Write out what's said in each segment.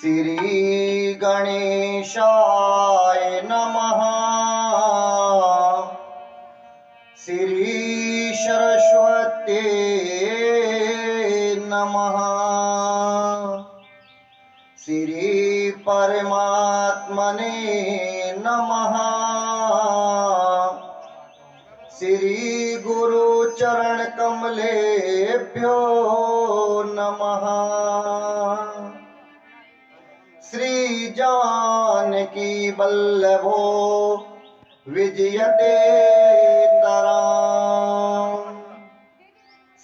श्री गणेशाय नमः। श्री सरस्वती नमः। श्री परमात्मने नमः। श्री गुरु चरण कमलेभ्यो नमः। श्री जानकी वल्लभो विजयते तराम।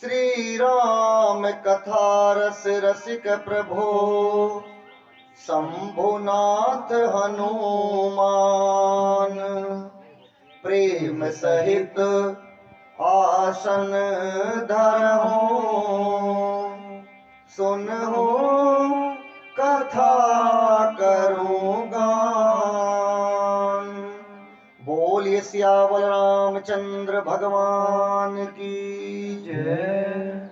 श्री राम कथा रस रसिक प्रभो शंभुनाथ हनुमान। प्रेम सहित आसन धरहु सुनहु कथा करूं गान। बोलिए सियावर रामचंद्र भगवान की जय।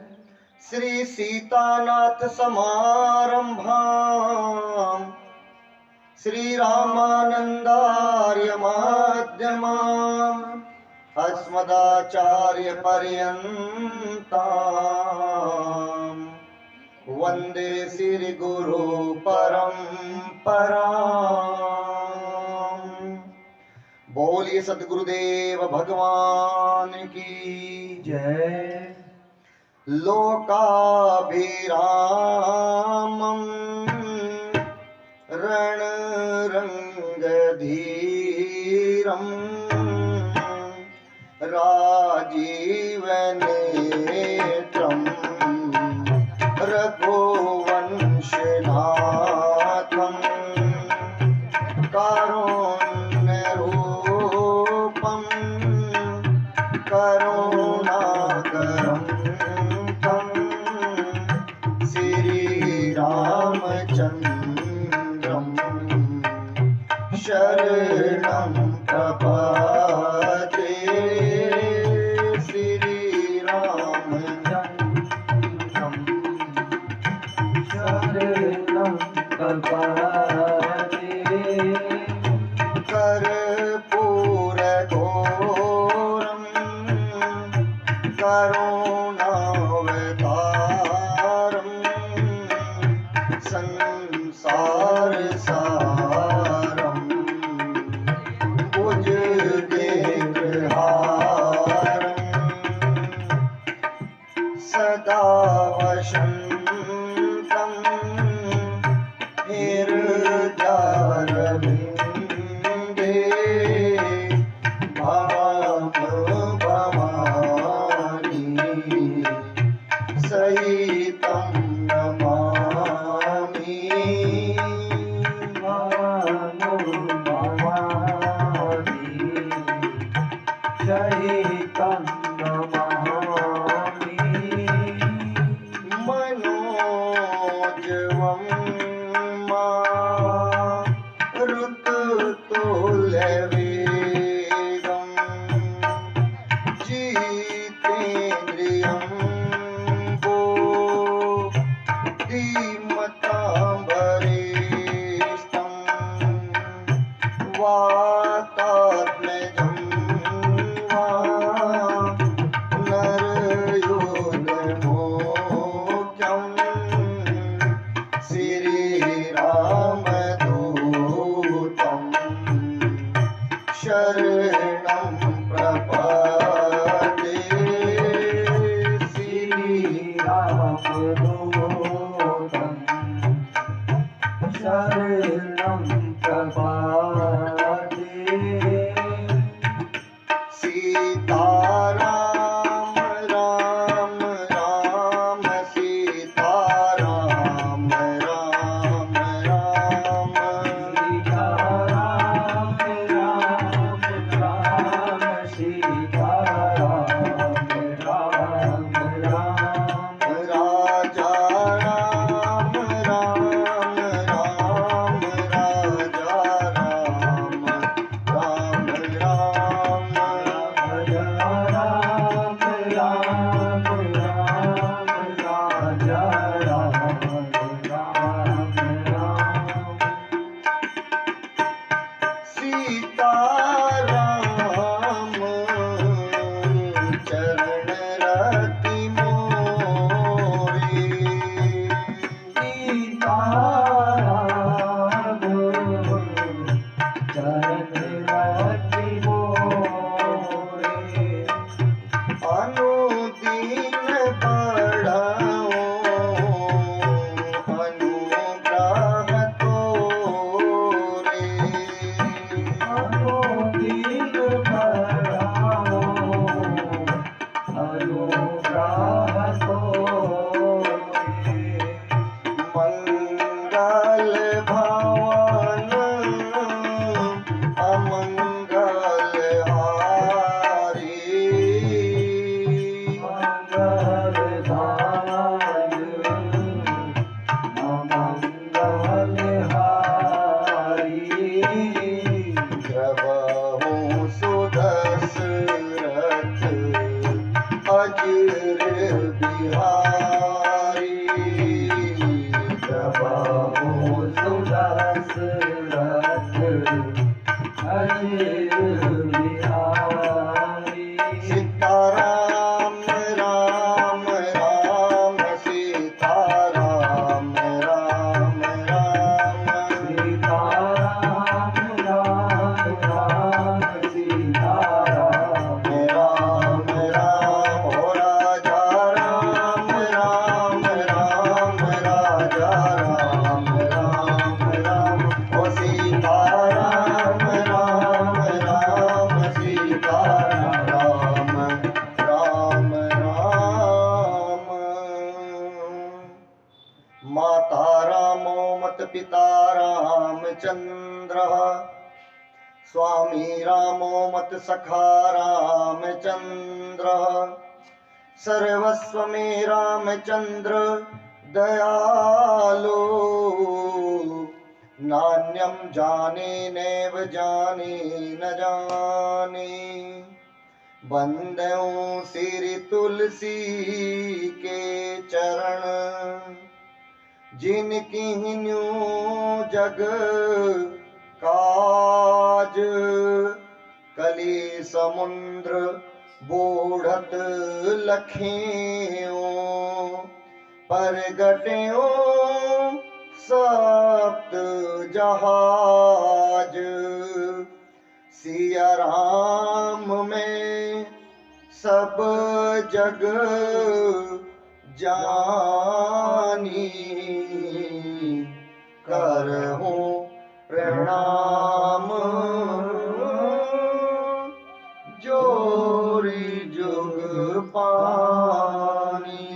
श्री सीतानाथ समारंभाम श्री रामानंदार्य माध्यमाम अस्मदाचार्य पर्यंताम वंदे श्री गुरु परंपराम। बोलिए सद्गुरुदेव भगवान की जय। लोकाभिरामं रणरंगधीरं राजीवनेत्रं रघुवंशनाथं कारुण्यरूपं करुणाकरं रामचंद्रं शरणं प्रपद्ये। श्री रामचंद्रं शरणं प्रपद्ये। कर्पूरघोरं करुणावतारं संसार सारं भुजगेन्द्रहारं सदा वसन्तं हृदयारविन्दे भवानी सहितं नमामि। सहितं नमामि। मनोजवं मारुततुल्यवेगं जितेन्द्रियं बुद्धिमतां वरिष्ठं वातात्मजं नरयोधमुख्यं श्रीरामदूतं शरणं प्रपद्ये। श्रीरामदूतं शरणं प्रपद्ये। सीताराम राम राम सीताराम राम राम सीताराम राम राम सीताराम राम राम। राजा राम राम राम राजा सीताराम चरण रति मोरे अनुदीन बढ़ाओ अनुग्रह तोरे अनुदीन बढ़ाओ अनुग्रह तोरे मंगल भवन अमंगल हारी मंगल भाय अमंगल हारी प्रभु सुदशरथ अजर बिहारी प्रभु सुदशरथ अजर बिहारी सीताराम राम राम सीताराम राम राम सीताराम राम राम सीताराम राम राम हो राजा राम राम राम राजा राम राम राम हो सीताराम राम राम सीताराम राम राम माता रामो मत पिता रामचंद्र स्वामी रामो मत सखा रामचंद्र सर्वस्व में रामचंद्र दयालु नान्यम जाने नैव जाने न जाने बंदों सिर तुलसी के चरण जिनकी न्यू जग काज कली समुद्र बूढ़त लखियों परगट्यों सप्त जहाज सिया राम में सब जग जानी करहूं प्रणाम जोरी जुग पानी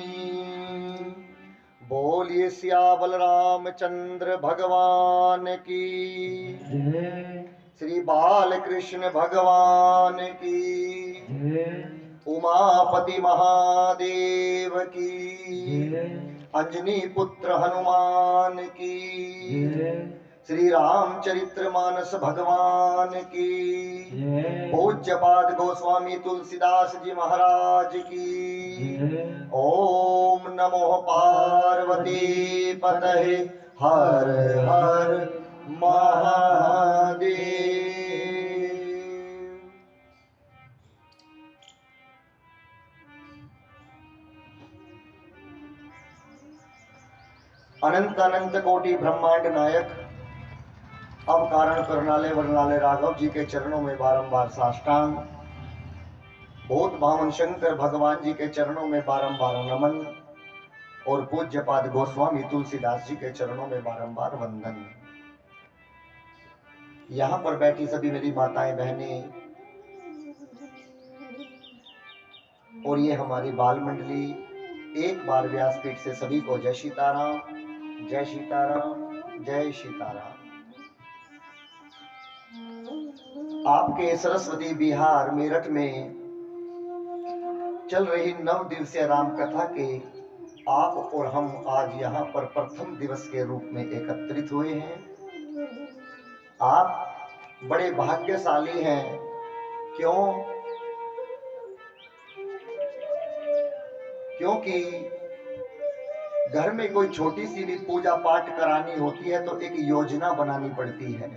बोलिए सियावल रामचंद्र भगवान की श्री बाल कृष्ण भगवान की उमापति महादेव की अंजनी पुत्र हनुमान की श्री रामचरित्र मानस भगवान की पूज्यपाद गोस्वामी तुलसीदास जी महाराज की ओम नमो पार्वती पतये हर हर महादेव। अनंत अनंत कोटि ब्रह्मांड नायक अब कारण करनाले वर्णाले राघव जी के चरणों में बारंबार साष्टांग, भूत भावन शंकर भगवान जी के चरणों में बारंबार नमन और पूज्यपाद गोस्वामी तुलसीदास जी के चरणों में बारंबार वंदन। यहाँ पर बैठी सभी मेरी माताएं बहनें और ये हमारी बाल मंडली, एक बार व्यासपीठ से सभी को जय सीताराम, जय सीताराम, जय सीताराम। आपके सरस्वती बिहार मेरठ में चल रही 9 दिवसीय राम कथा के आप और हम आज यहाँ पर प्रथम दिवस के रूप में एकत्रित हुए हैं। आप बड़े भाग्यशाली हैं। क्यों? क्योंकि घर में कोई छोटी सी भी पूजा पाठ करानी होती है तो एक योजना बनानी पड़ती है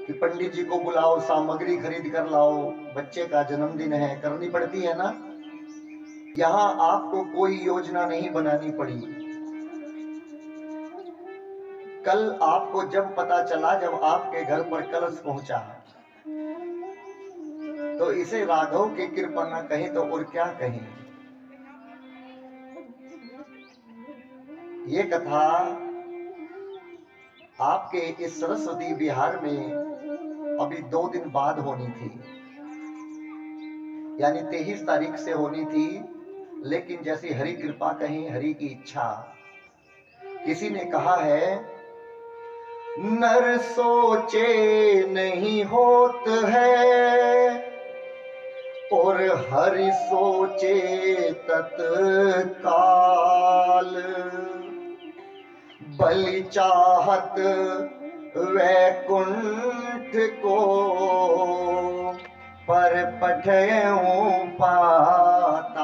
कि पंडित जी को बुलाओ, सामग्री खरीद कर लाओ, बच्चे का जन्मदिन है, करनी पड़ती है ना। यहाँ आपको कोई योजना नहीं बनानी पड़ी। कल आपको जब पता चला, जब आपके घर पर कलश पहुंचा, तो इसे राघव की कृपा न कहें तो और क्या कहें। ये कथा आपके इस सरस्वती विहार में अभी 2 दिन बाद होनी थी, यानी 23 तारीख से होनी थी, लेकिन जैसी हरि कृपा कहीं, हरि की इच्छा। किसी ने कहा है, नर सोचे नहीं होत है और हरि सोचे तत्काल। बलि चाहत वैकुंठ को पर पठयूं पाताल।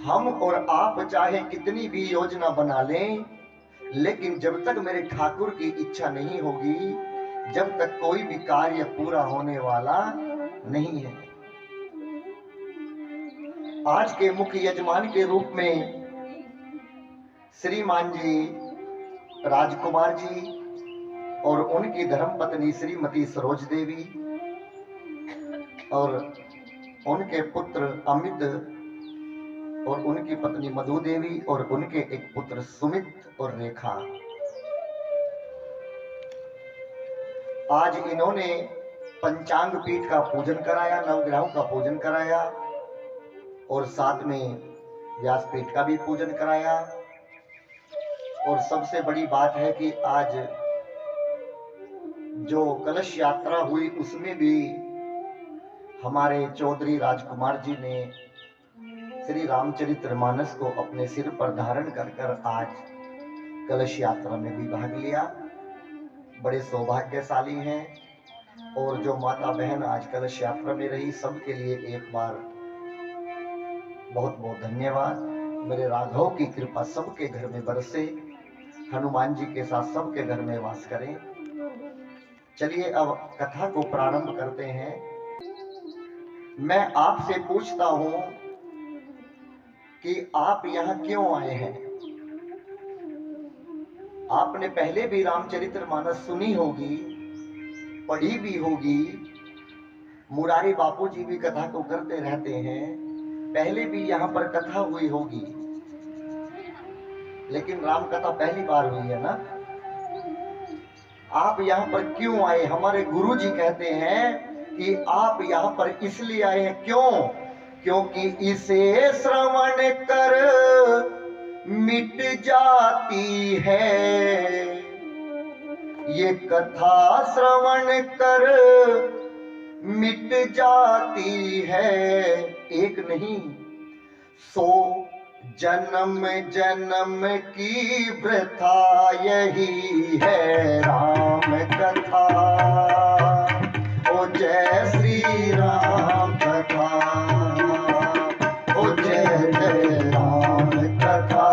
हम और आप चाहे कितनी भी योजना बना लें, लेकिन जब तक मेरे ठाकुर की इच्छा नहीं होगी, जब तक कोई भी कार्य पूरा होने वाला नहीं है। आज के मुख्य यजमान के रूप में श्रीमान जी राजकुमार जी और उनकी धर्मपत्नी श्रीमती सरोज देवी और उनके पुत्र अमित और उनकी पत्नी मधु देवी और उनके एक पुत्र सुमित और रेखा। आज इन्होंने पंचांग पीठ का पूजन कराया, नवग्रहों का पूजन कराया और साथ में व्यासपीठ का भी पूजन कराया। और सबसे बड़ी बात है कि आज जो कलश यात्रा हुई उसमें भी हमारे चौधरी राजकुमार जी ने श्री रामचरितमानस को अपने सिर पर धारण कर आज कलश यात्रा में भी भाग लिया। बड़े सौभाग्यशाली हैं। और जो माता बहन आज कलश यात्रा में रही, सबके लिए एक बार बहुत बहुत धन्यवाद। मेरे राघव की कृपा सबके घर में बरसे, हनुमान जी के साथ सबके घर में वास करें। चलिए अब कथा को प्रारंभ करते हैं। मैं आपसे पूछता हूं कि आप यहां क्यों आए हैं। आपने पहले भी रामचरितमानस सुनी होगी, पढ़ी भी होगी, मुरारी बापू जी भी कथा को करते रहते हैं, पहले भी यहाँ पर कथा हुई होगी, लेकिन राम कथा पहली बार हुई है ना। आप यहाँ पर क्यों आए। हमारे गुरु जी कहते हैं कि आप यहाँ पर इसलिए आए हैं। क्यों? क्योंकि इसे श्रवण कर मिट जाती है, ये कथा श्रवण कर मिट जाती है। एक नहीं 100 जन्म जन्म की वृथा यही है राम कथा। ओ जय श्री राम कथा, ओ जय जय राम कथा,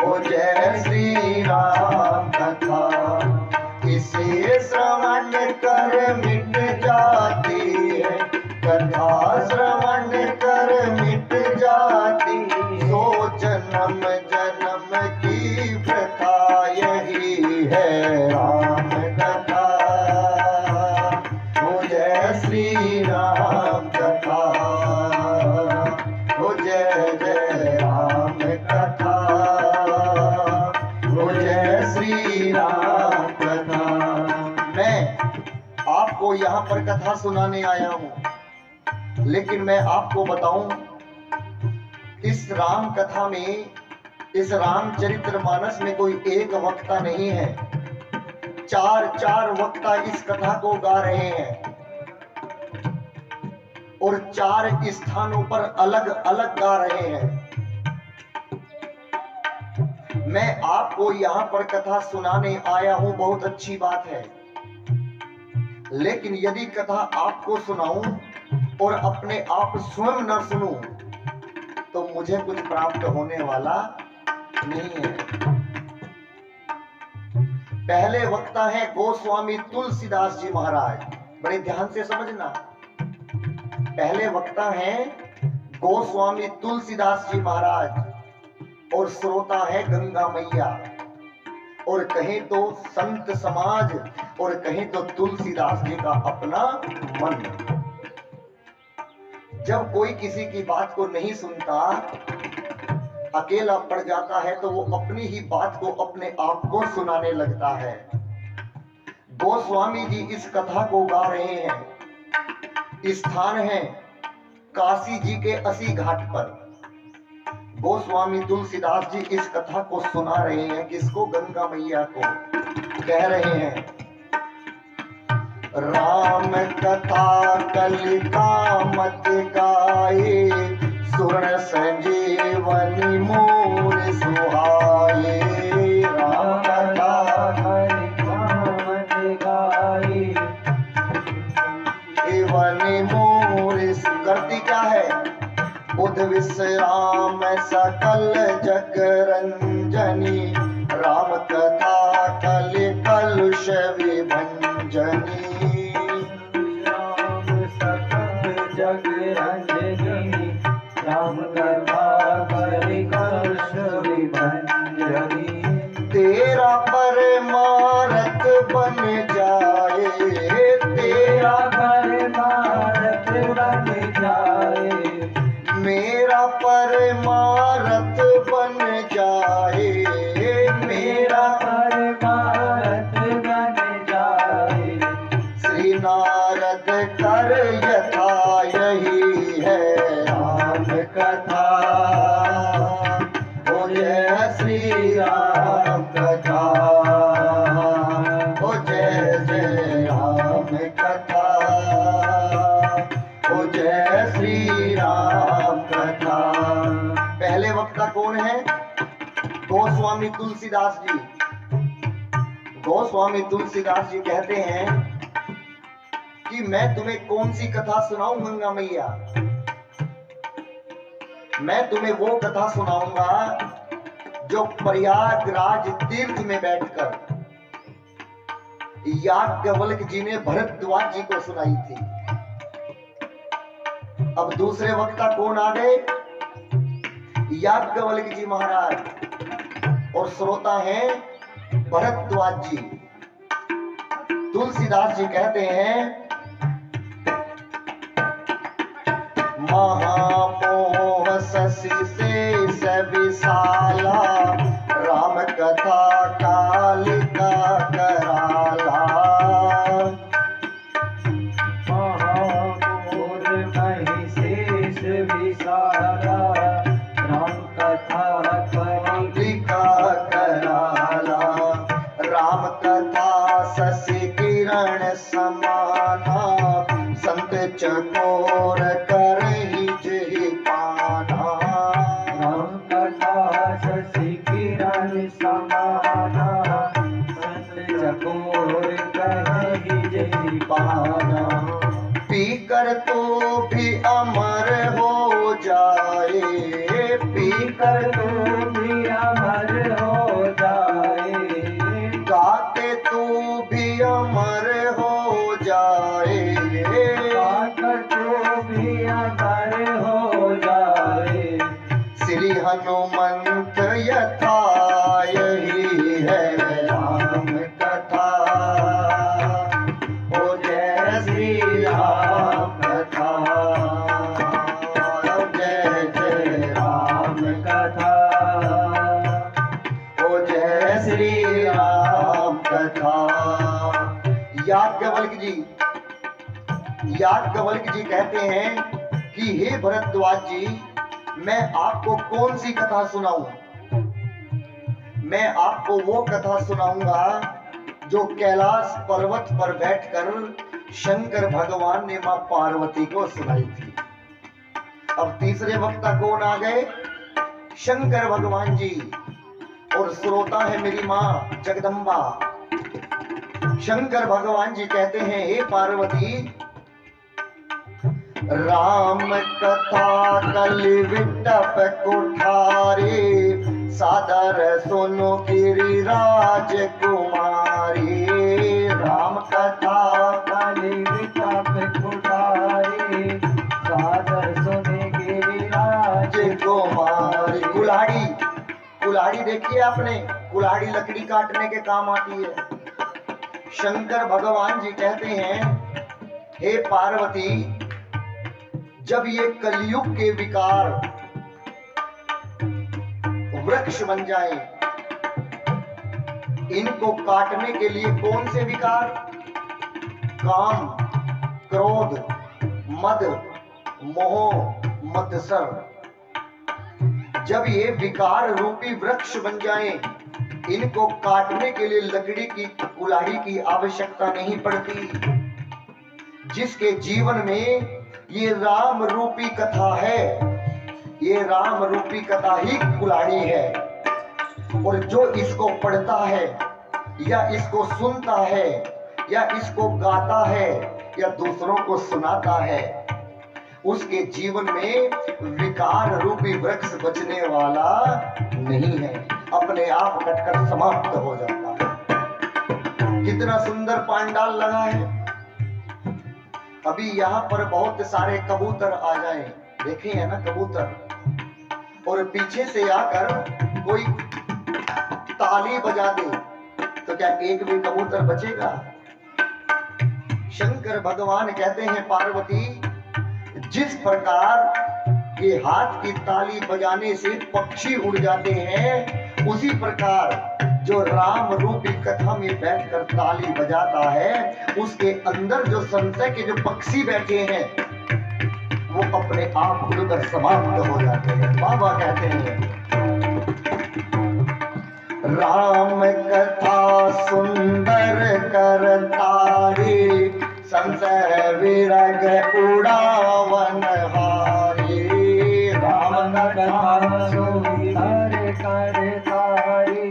ओ जय श्री राम कथा। इसे श्रवण कर मिट जाती है, कथा श्रवण कर मिट जाती। 100 जन्म जन्म की प्रथा यही है राम कथा। ओ जय श्री राम कथा, ओ जय जय राम कथा, ओ जय श्री राम कथा। मैं आपको यहाँ पर कथा सुनाने आया हूँ, लेकिन मैं आपको बताऊं, इस राम कथा में, इस रामचरितमानस में कोई एक वक्ता नहीं है। 4 वक्ता इस कथा को गा रहे हैं और 4 स्थानों पर अलग अलग गा रहे हैं। मैं आपको यहाँ पर कथा सुनाने आया हूं, बहुत अच्छी बात है, लेकिन यदि कथा आपको सुनाऊं और अपने आप स्वयं न सुनूं तो मुझे कुछ प्राप्त होने वाला नहीं है। पहले वक्ता है गोस्वामी तुलसीदास जी महाराज, बड़े ध्यान से समझना। पहले वक्ता हैं गोस्वामी तुलसीदास जी महाराज। और श्रोता है गंगा मैया, और कहें तो संत समाज, और कहें तो तुलसीदास जी का अपना मन। जब कोई किसी की बात को नहीं सुनता, अकेला पड़ जाता है, तो वो अपनी ही बात को अपने आप को सुनाने लगता है। गोस्वामी जी इस कथा को गा रहे हैं। स्थान है काशी जी के 80 घाट पर। गोस्वामी तुलसीदास जी इस कथा को सुना रहे हैं। किसको? गंगा मैया को। कह रहे हैं, राम कथा कलिका मत गाए, सुन संजीवनी मोर सुहाए। राम कथा कलिका मत गाए, जीवनी मोर। करती क्या है? बुध विश्राम सकल जग रंजनी, राम कथा कलि कलुष विभंजनी। राम सकल जग रंजनी, राम कथा कलि कलुष विभंजनी। तेरा परमारथ बन जाए, तेरा परमारथ बन जाए, मेरा परमारथ बन जाए, मेरा परमारथ बन जाए। श्री नारद कर यथा यही है राम कथा, ओ जय श्री राम कथा, ओ जय जय राम कथा, ओ जय श्री राम कथा। पहले वक्ता कौन है? गोस्वामी तुलसीदास जी। गोस्वामी तुलसीदास जी कहते हैं कि मैं तुम्हें कौन सी कथा सुनाऊं गंगा मैया? मैं तुम्हें वो कथा सुनाऊंगा जो प्रयागराज तीर्थ में बैठकर याज्ञवल्क्य जी ने भरद्वाज जी को सुनाई थी। अब दूसरे वक्ता कौन आ गए? याज्ञवल्क्य जी महाराज, और श्रोता हैं भरद्वाज जी। तुलसीदास जी कहते हैं, महामोह शशि शेष विशाला, राम कथा कालिका कराला। महामोह महिषेष विशाला, राम कथा कालिका कराला। राम कथा शशि किरण समाना, संत चकोर करहि जेहि पाना। राम कथा शशि किरण समाना, संत चकोर करहि जेहि पाना। पीकर तो भी अमर हो जाए, पीकर तो भी अमर हो जाए, गाके तू भी अमर हो जाए, गाकर तू भी अमर हो जाए। श्री हनुमंत यथा यही है राम कथा, ओ जय श्री राम कथा, ओ जय जय राम कथा, ओ जय श्री राम कथा। याज्ञवल्क्य जी कहते हैं कि हे भरद्वाज जी, मैं आपको कौन सी कथा सुनाऊं? मैं आपको वो कथा सुनाऊंगा जो कैलाश पर्वत पर बैठकर शंकर भगवान ने मां पार्वती को सुनाई थी। अब तीसरे वक्ता कौन आ गए? शंकर भगवान जी, और श्रोता है मेरी मां जगदम्बा। शंकर भगवान जी कहते हैं, हे पार्वती, राम कथा कलि विटप कुठारी, सादर सुनो गिरिराज कुमारी। राम कथा कलि विटप कुठारी, सादर सुनो गिरिराज कुमारी। कुल्हाड़ी कुल्हाड़ी देखी है आपने? कुल्हाड़ी लकड़ी काटने के काम आती है। शंकर भगवान जी कहते हैं, हे पार्वती, जब ये कलयुग के विकार वृक्ष बन जाए, इनको काटने के लिए कौन से विकार? काम, क्रोध, मद, मोह, मत्सर, जब ये विकार रूपी वृक्ष बन जाएं, इनको काटने के लिए लकड़ी की कुल्हाड़ी की आवश्यकता नहीं पड़ती। जिसके जीवन में ये राम रूपी कथा है, ये राम रूपी कथा ही कुल्हाड़ी है, और जो इसको पढ़ता है या इसको सुनता है या इसको गाता है या दूसरों को सुनाता है, उसके जीवन में विकार रूपी वृक्ष बचने वाला नहीं है, अपने आप कटकर समाप्त हो जाता है। कितना सुंदर पांडाल लगा है। अभी यहाँ पर बहुत सारे कबूतर आ जाएं, देखे हैं ना कबूतर, और पीछे से आकर कोई ताली बजा दे तो क्या एक भी कबूतर बचेगा? शंकर भगवान कहते हैं, पार्वती, जिस प्रकार ये हाथ की ताली बजाने से पक्षी उड़ जाते हैं, उसी प्रकार जो राम रूपी कथा में बैठकर ताली बजाता है, उसके अंदर जो संशय के जो पक्षी बैठे हैं, वो अपने आप उड़कर समाप्त हो जाते हैं। बाबा कहते हैं, राम कथा सुंदर करतारी, संशय विरग उड़ावन हारी। राम कथा सुंदर करतारी,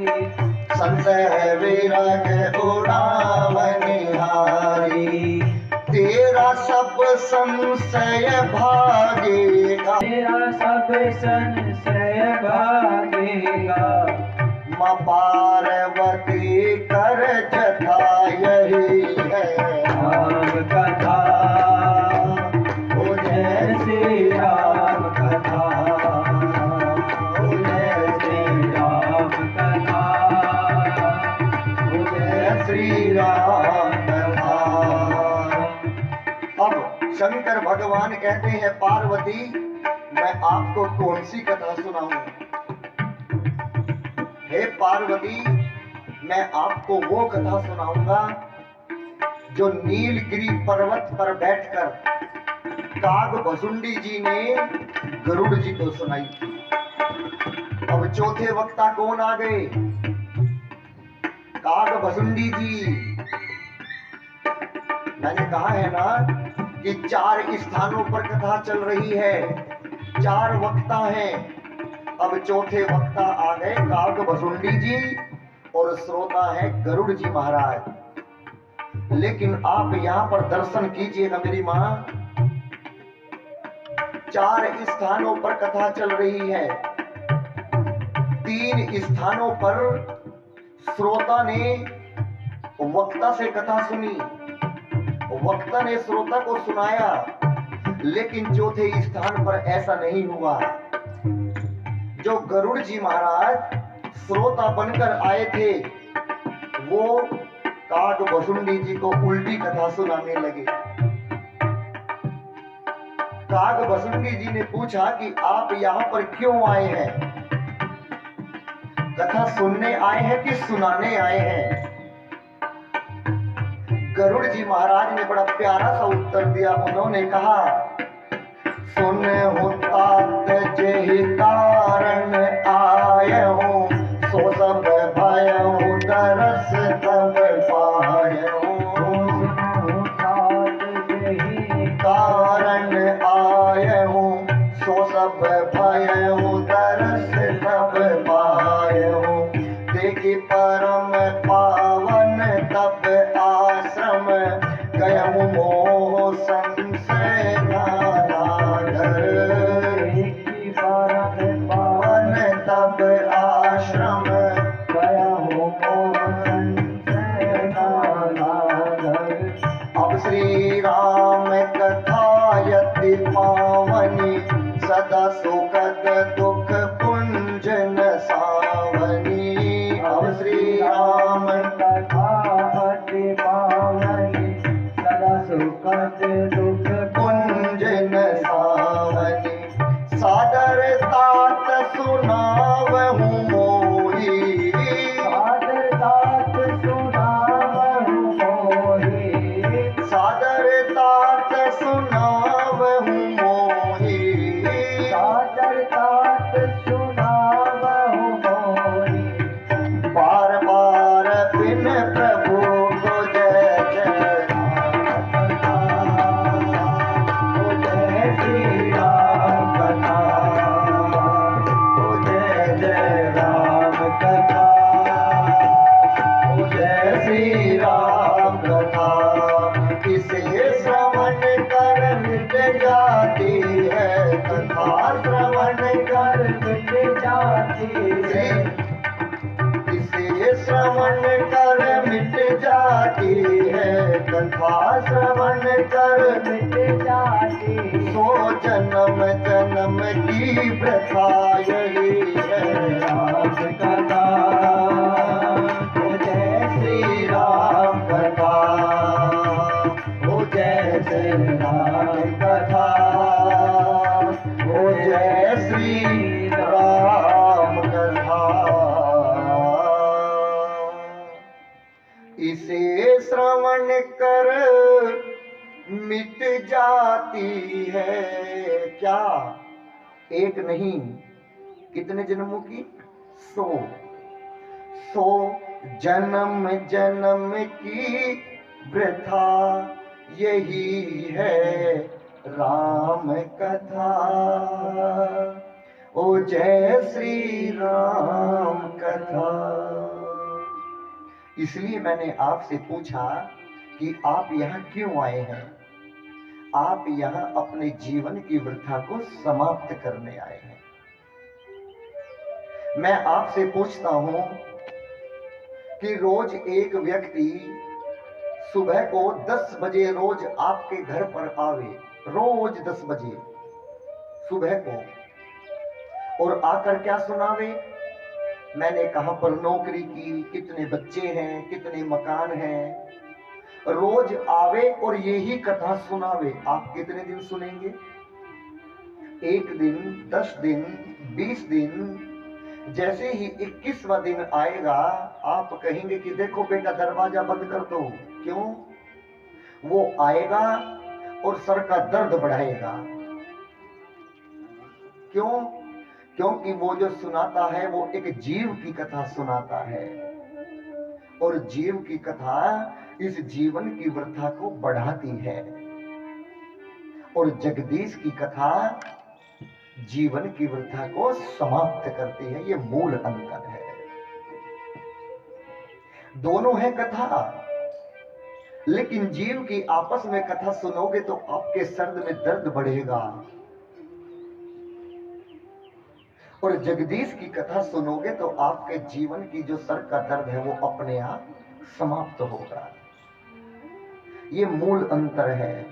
संशय विरग उड़ावन हारी। तेरा सब संशय भागेगा, तेरा सब संशय भागेगा। माँ पार्वती कर जथा यही है राम कथा, ओ जय श्री राम कथा, ओ जय श्री राम कथा, ओ जय श्री राम कथा। अब शंकर भगवान कहते हैं, पार्वती, मैं आपको कौन सी कथा सुनाऊं? हे पार्वती, मैं आपको वो कथा सुनाऊंगा जो नीलगिरी पर्वत पर बैठकर काग भसुंडी जी ने गरुड़ जी को सुनाई थी। अब चौथे वक्ता कौन आ गए? काग भसुंडी जी। मैंने कहा है ना कि 4 स्थानों पर कथा चल रही है, 4 वक्ता हैं। अब चौथे वक्ता आ गए काग भसुंडी जी, और श्रोता है गरुड़ जी महाराज। लेकिन आप यहाँ पर दर्शन कीजिएगा मेरी माँ, 4 स्थानों पर कथा चल रही है। 3 स्थानों पर श्रोता ने वक्ता से कथा सुनी, वक्ता ने श्रोता को सुनाया, लेकिन चौथे स्थान पर ऐसा नहीं हुआ। जो गरुड़ जी महाराज श्रोता बनकर आए थे, वो काग भसुंडी जी को उल्टी कथा सुनाने लगे। काग भसुंडी जी ने पूछा कि आप यहाँ पर क्यों आए हैं? कथा सुनने आए हैं कि सुनाने आए हैं? गरुड़ जी महाराज ने बड़ा प्यारा सा उत्तर दिया। उन्होंने कहा, सुन होतात जेहि कारण आए हो, सो सब भयउ दरस तब पायउ। कारण आए हो, सो सब भयउ दरस तब पायउ। देखि परम पावन तब आश्रम, गयउ मोह संशय पावन तब आश्रम, गयउ मोह संशय नागर। अब श्री राम कथा यति पावनी, सदा सुखद दुख पुंज न सावनी। जाती है। इसे श्रवण कर मिट जाती है, कथा श्रवण कर मिट जाती सो जन्म जन्म की प्रथा यही है। राम कथा, ओ जय श्री राम कथा, ओ जय श्री राम कथा, ओ जय श्री राम कथा। इसे श्रवण कर मिट जाती है क्या? एक नहीं, कितने जन्मों की? 100 जन्म जन्म की वृथा यही है राम कथा। ओ जय श्री राम कथा। इसलिए मैंने आपसे पूछा कि आप यहाँ क्यों आए हैं? आप यहाँ अपने जीवन की वृथा को समाप्त करने आए हैं। मैं आपसे पूछता हूं कि रोज एक व्यक्ति सुबह को 10 बजे रोज आपके घर पर आवे, रोज 10 बजे सुबह को, और आकर क्या सुनावे? मैंने कहां पर नौकरी की, कितने बच्चे हैं, कितने मकान हैं। रोज आवे और यही कथा सुनावे। आप कितने दिन सुनेंगे? 1 दिन, 10 दिन, 20 दिन। जैसे ही 21वां दिन आएगा, आप कहेंगे कि देखो बेटा दरवाजा बंद कर दो। क्यों? वो आएगा और सर का दर्द बढ़ाएगा। क्यों? क्योंकि वो जो सुनाता है वो एक जीव की कथा सुनाता है, और जीव की कथा इस जीवन की वृथा को बढ़ाती है, और जगदीश की कथा जीवन की वृथा को समाप्त करती है। ये मूल अंतर है। दोनों है कथा, लेकिन जीव की आपस में कथा सुनोगे तो आपके सर में दर्द बढ़ेगा, और जगदीश की कथा सुनोगे तो आपके जीवन की जो सर का दर्द है वो अपने आप समाप्त होगा। ये मूल अंतर है।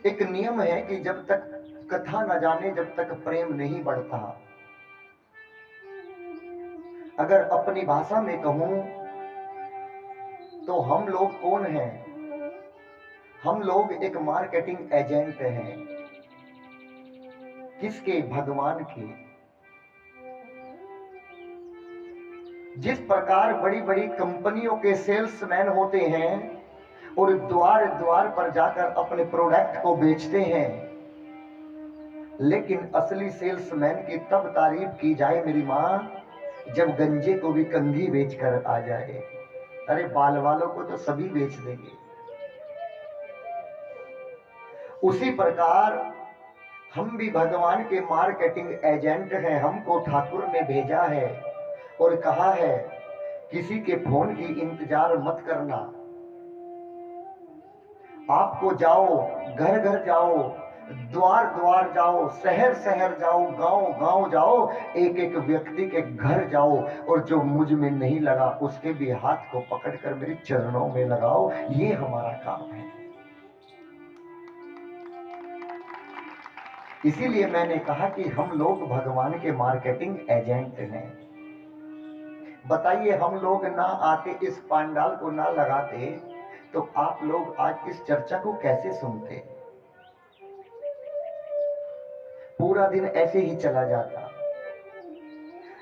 एक नियम है कि जब तक कथा न जाने, जब तक प्रेम नहीं बढ़ता। अगर अपनी भाषा में कहूं तो हम लोग कौन हैं? हम लोग एक मार्केटिंग एजेंट हैं। किसके? भगवान के। जिस प्रकार बड़ी बड़ी कंपनियों के सेल्समैन होते हैं और द्वार द्वार पर जाकर अपने प्रोडक्ट को बेचते हैं, लेकिन असली सेल्समैन की तब तारीफ की जाए मेरी मां, जब गंजे को भी कंघी बेचकर आ जाए। अरे बाल वालों को तो सभी बेच देंगे। उसी प्रकार हम भी भगवान के मार्केटिंग एजेंट हैं। हमको ठाकुर ने भेजा है और कहा है किसी के फोन की इंतजार मत करना। आपको जाओ, घर घर जाओ, द्वार द्वार जाओ, शहर शहर जाओ, गांव गांव जाओ, एक एक व्यक्ति के घर जाओ, और जो मुझ में नहीं लगा उसके भी हाथ को पकड़कर मेरे चरणों में लगाओ। ये हमारा काम है। इसीलिए मैंने कहा कि हम लोग भगवान के मार्केटिंग एजेंट हैं। बताइए, हम लोग ना आते, इस पंडाल को ना लगाते, तो आप लोग आज इस चर्चा को कैसे सुनते? पूरा दिन ऐसे ही चला जाता।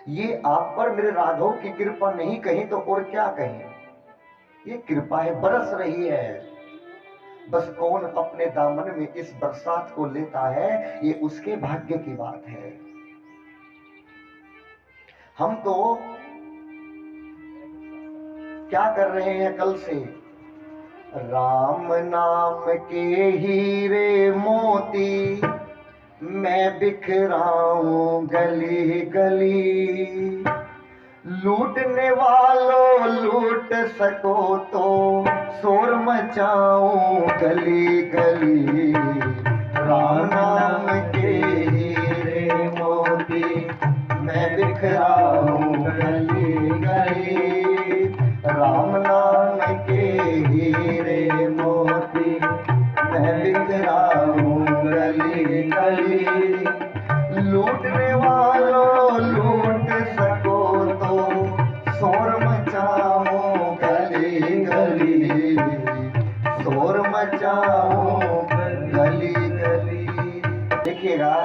ये आप पर मेरे राघव की कृपा नहीं कहीं तो और क्या कहें। ये कृपा है, बरस रही है। बस कौन अपने दामन में इस बरसात को लेता है, ये उसके भाग्य की बात है। हम तो क्या कर रहे हैं कल से? राम नाम के हीरे मोती मैं बिखराऊं गली गली। लूटने वालों लूट सको तो शोर मचाऊं गली गली। राम नाम के हीरे मोती मैं बिखरा हूँ गली गली, राम नाम के हीरे मोती मैं बिखरा हूँ गली गली। लूटने वालों लूट सको तो शोर मचाओ गली गली, शोर मचाओ गली गली। देखिएगा,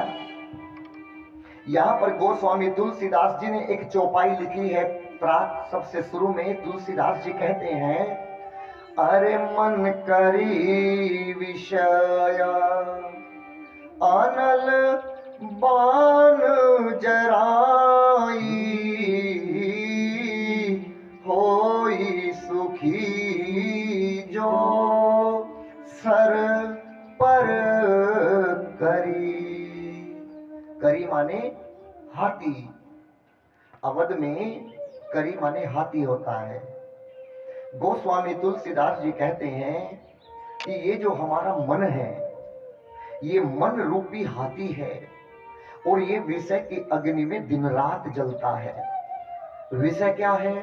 यहाँ पर गोस्वामी तुलसीदास जी ने एक चौपाई लिखी है। प्रात सबसे शुरू में तुलसीदास जी कहते हैं, अरे मन करी विषय अनल बाण जराई, होई सुखी जो सर पर करी। करी माने हाथी, अवध में करी माने हाथी होता है। गोस्वामी तुलसीदास जी कहते हैं कि ये जो हमारा मन है, ये मन रूपी हाथी है और ये विषय की अग्नि में दिन रात जलता है। विषय क्या है?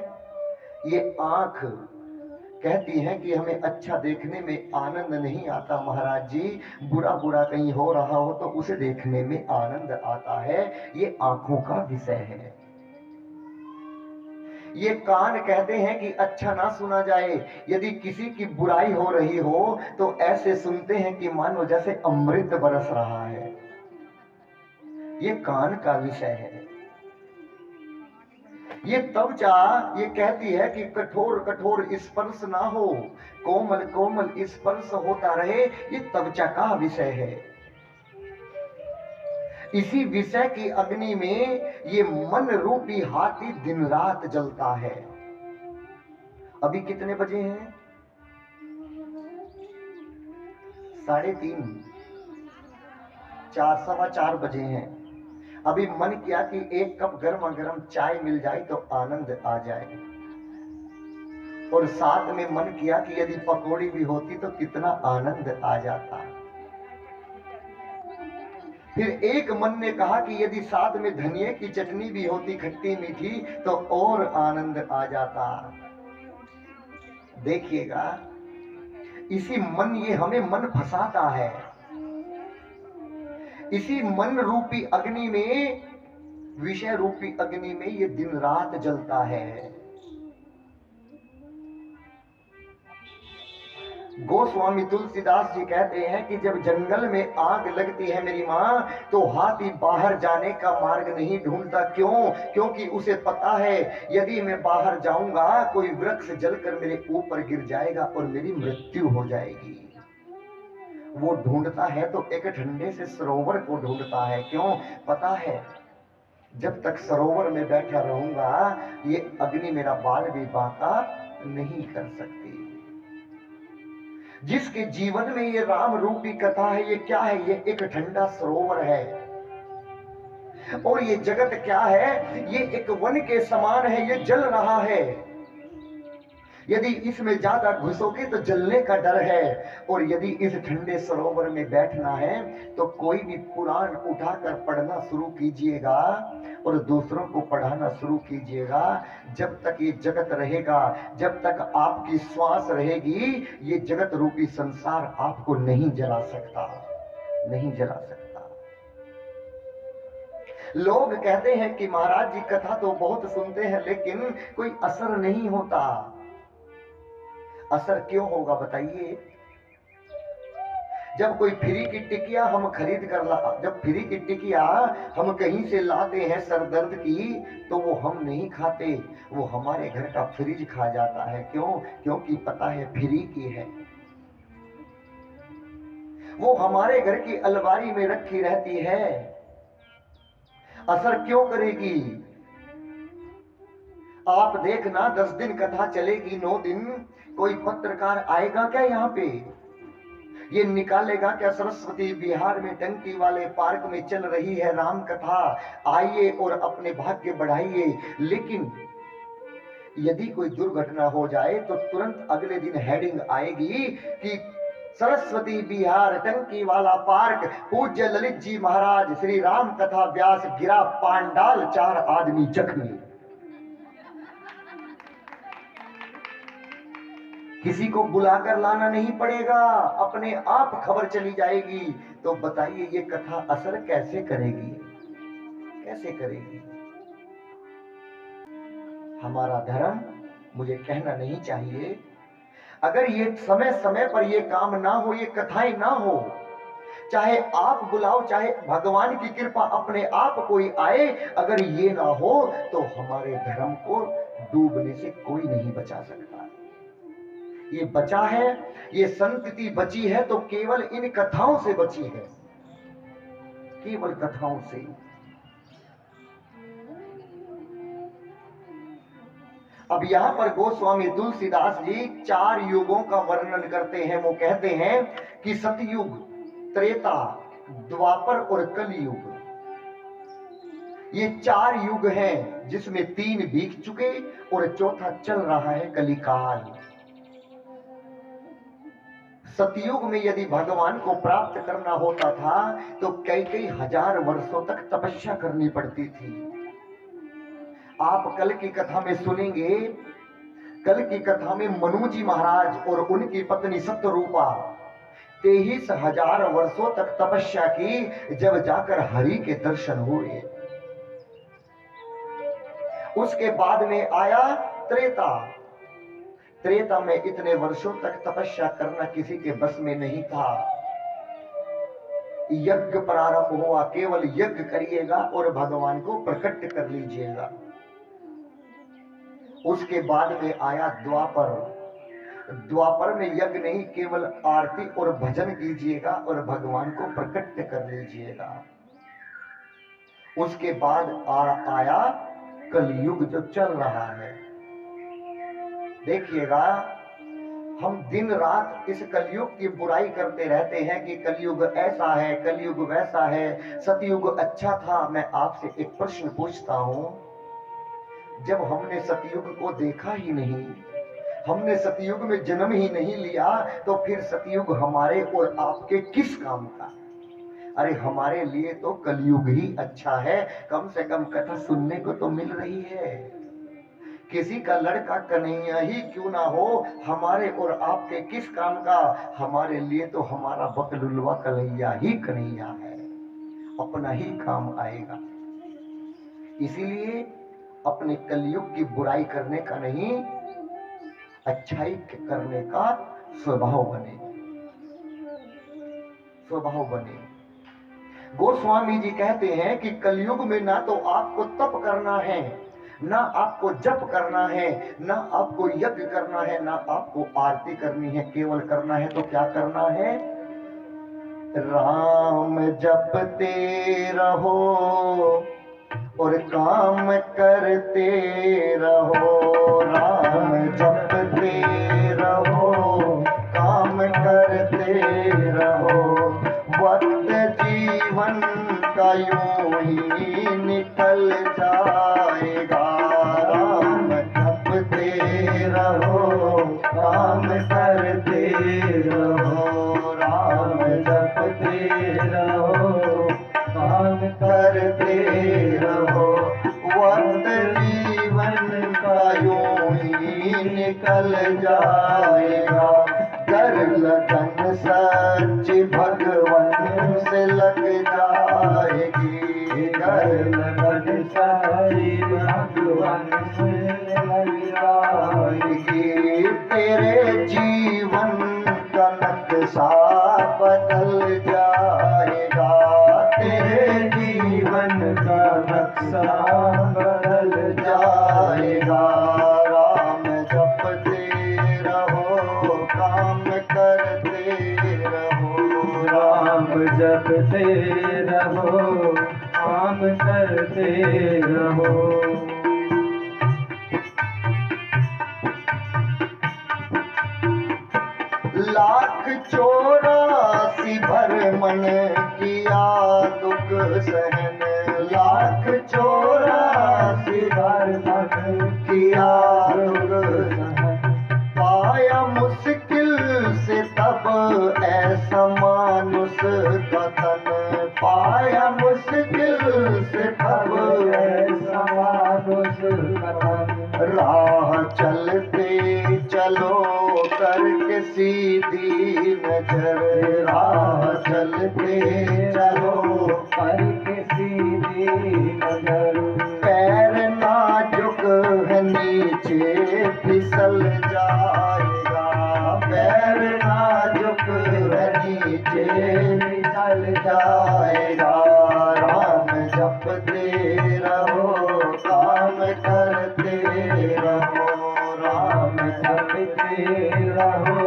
ये आंख कहती है कि हमें अच्छा देखने में आनंद नहीं आता महाराज जी, बुरा बुरा कहीं हो रहा हो तो उसे देखने में आनंद आता है। ये आंखों का विषय है। ये कान कहते हैं कि अच्छा ना सुना जाए, यदि किसी की बुराई हो रही हो तो ऐसे सुनते हैं कि मानो जैसे अमृत बरस रहा है। ये कान का विषय है। ये त्वचा ये कहती है कि कठोर कठोर स्पर्श ना हो, कोमल कोमल स्पर्श होता रहे। ये त्वचा का विषय है। इसी विषय की अग्नि में ये मन रूपी हाथी दिन रात जलता है। अभी कितने बजे हैं? 3:30, 4, 4:15 बजे हैं। अभी मन किया कि एक कप गर्मा गर्म चाय मिल जाए तो आनंद आ जाए, और साथ में मन किया कि यदि पकौड़ी भी होती तो कितना आनंद आ जाता। फिर एक मन ने कहा कि यदि साथ में धनिये की चटनी भी होती खट्टी मीठी तो और आनंद आ जाता। देखिएगा, इसी मन ये हमें मन फंसाता है। इसी मन रूपी अग्नि में, विषय रूपी अग्नि में ये दिन रात जलता है। गोस्वामी तुलसीदास जी कहते हैं कि जब जंगल में आग लगती है मेरी मां, तो हाथी बाहर जाने का मार्ग नहीं ढूंढता। क्यों? क्योंकि उसे पता है यदि मैं बाहर जाऊंगा कोई वृक्ष जलकर मेरे ऊपर गिर जाएगा और मेरी मृत्यु हो जाएगी। वो ढूंढता है तो एक ठंडे से सरोवर को ढूंढता है। क्यों? पता है जब तक सरोवर में बैठा रहूंगा ये अग्नि मेरा बाल भी बांका नहीं कर सकती। जिसके जीवन में ये राम रूपी कथा है, ये क्या है? ये एक ठंडा सरोवर है। और ये जगत क्या है? ये एक वन के समान है, ये जल रहा है। यदि इसमें ज्यादा घुसोगे तो जलने का डर है। और यदि इस ठंडे सरोवर में बैठना है तो कोई भी पुराण उठाकर पढ़ना शुरू कीजिएगा और दूसरों को पढ़ाना शुरू कीजिएगा। जब तक ये जगत रहेगा, जब तक आपकी श्वास रहेगी, ये जगत रूपी संसार आपको नहीं जला सकता, नहीं जला सकता। लोग कहते हैं कि महाराज जी कथा तो बहुत सुनते हैं लेकिन कोई असर नहीं होता। असर क्यों होगा बताइए? जब कोई फ्री की टिकिया हम खरीद कर जब फ्री की टिकिया हम कहीं से लाते हैं सर दर्द की, तो वो हम नहीं खाते, वो हमारे घर का फ्रिज खा जाता है। क्यों? क्योंकि पता है फ्री की है। वो हमारे घर की अलमारी में रखी रहती है। असर क्यों करेगी? आप देखना 10 दिन कथा चलेगी, 9 दिन कोई पत्रकार आएगा क्या यहाँ पे? ये निकालेगा क्या सरस्वती बिहार में टंकी वाले पार्क में चल रही है राम कथा, आइए और अपने भाग्य बढ़ाइए। लेकिन यदि कोई दुर्घटना हो जाए तो तुरंत अगले दिन हेडिंग आएगी कि सरस्वती बिहार, टंकी वाला पार्क, पूज्य ललित जी महाराज, श्री राम कथा व्यास, गिरा पांडाल, 4 आदमी जख्मी। किसी को बुलाकर लाना नहीं पड़ेगा, अपने आप खबर चली जाएगी। तो बताइए ये कथा असर कैसे करेगी, कैसे करेगी? हमारा धर्म, मुझे कहना नहीं चाहिए, अगर ये समय समय पर ये काम ना हो, ये कथाएं ना हो, चाहे आप बुलाओ, चाहे भगवान की कृपा अपने आप कोई आए, अगर ये ना हो तो हमारे धर्म को डूबने से कोई नहीं बचा सकता। ये बचा है, ये संतति बची है तो केवल इन कथाओं से बची है, केवल कथाओं से। अब यहां पर गोस्वामी तुलसीदास जी 4 युगों का वर्णन करते हैं। वो कहते हैं कि सतयुग, त्रेता, द्वापर और कलयुग, ये 4 युग हैं, जिसमें 3 बीत चुके और चौथा चल रहा है, कलिकाल। सतयुग में यदि भगवान को प्राप्त करना होता था तो कई कई हजार वर्षों तक तपस्या करनी पड़ती थी। आप कल की कथा में सुनेंगे, कल की कथा में मनु जी महाराज और उनकी पत्नी सत्यरूपा 23,000 वर्षों तक तपस्या की, जब जाकर हरि के दर्शन हुए। उसके बाद में आया त्रेता। त्रेता में इतने वर्षों तक तपस्या करना किसी के बस में नहीं था। यज्ञ प्रारंभ हुआ, केवल यज्ञ करिएगा और भगवान को प्रकट कर लीजिएगा। उसके बाद में आया द्वापर। द्वापर में यज्ञ नहीं, केवल आरती और भजन कीजिएगा और भगवान को प्रकट कर लीजिएगा। उसके बाद आया कलयुग जो चल रहा है। देखिएगा, हम दिन रात इस कलयुग की बुराई करते रहते हैं कि कलयुग ऐसा है, कलयुग वैसा है, सतयुग अच्छा था। मैं आपसे एक प्रश्न पूछता हूं, जब हमने सतयुग को देखा ही नहीं, हमने सतयुग में जन्म ही नहीं लिया, तो फिर सतयुग हमारे और आपके किस काम का? अरे हमारे लिए तो कलयुग ही अच्छा है। कम से कम कथा सुनने को तो मिल रही है। किसी का लड़का कन्हैया ही क्यों ना हो, हमारे और आपके किस काम का? हमारे लिए तो हमारा बकलुलवा कन्हैया ही कन्हैया है, अपना ही काम आएगा। इसीलिए अपने कलयुग की बुराई करने का नहीं, अच्छाई करने का स्वभाव बने, स्वभाव बने। गोस्वामी जी कहते हैं कि कलयुग में ना तो आपको तप करना है, ना आपको जप करना है, ना आपको यज्ञ करना है, ना आपको आरती करनी है। केवल करना है तो क्या करना है? राम जपते रहो और काम करते रहो। राम जपते रहो, काम करते रहो। वक्त जीवन का यूं ही निकल जाएगा। राम जपते रहो, काम करते रहो। राम जपते रहो, काम करते रहो। वक्त जीवन का यूं ही निकल जाएगा। कर लगन सच भगवान से लग जाएगी। कर लगन सच भगवान से लग जाएगी। तेरे जीवन का नक्शा बदल जाएगा। तेरे जीवन का नक्शा बदल जाएगा। राम जपते रहो, काम करते रहो। राम जपते रहो, काम करते रहो। लाख 84 भरमन किया दुख सहन। लाख 84 भरमन किया दुख सहन। पाया मुश्किल से तब राह चलते चलो करके सीधी नजर, राह चलते चलो करके सीधी नजर, पैर नाजुक है नीचे फिसल जाएगा, पैर नाजुक है नीचे फिसल जाएगा। राम जपते रहो काम करते रहो, राम जपते रहो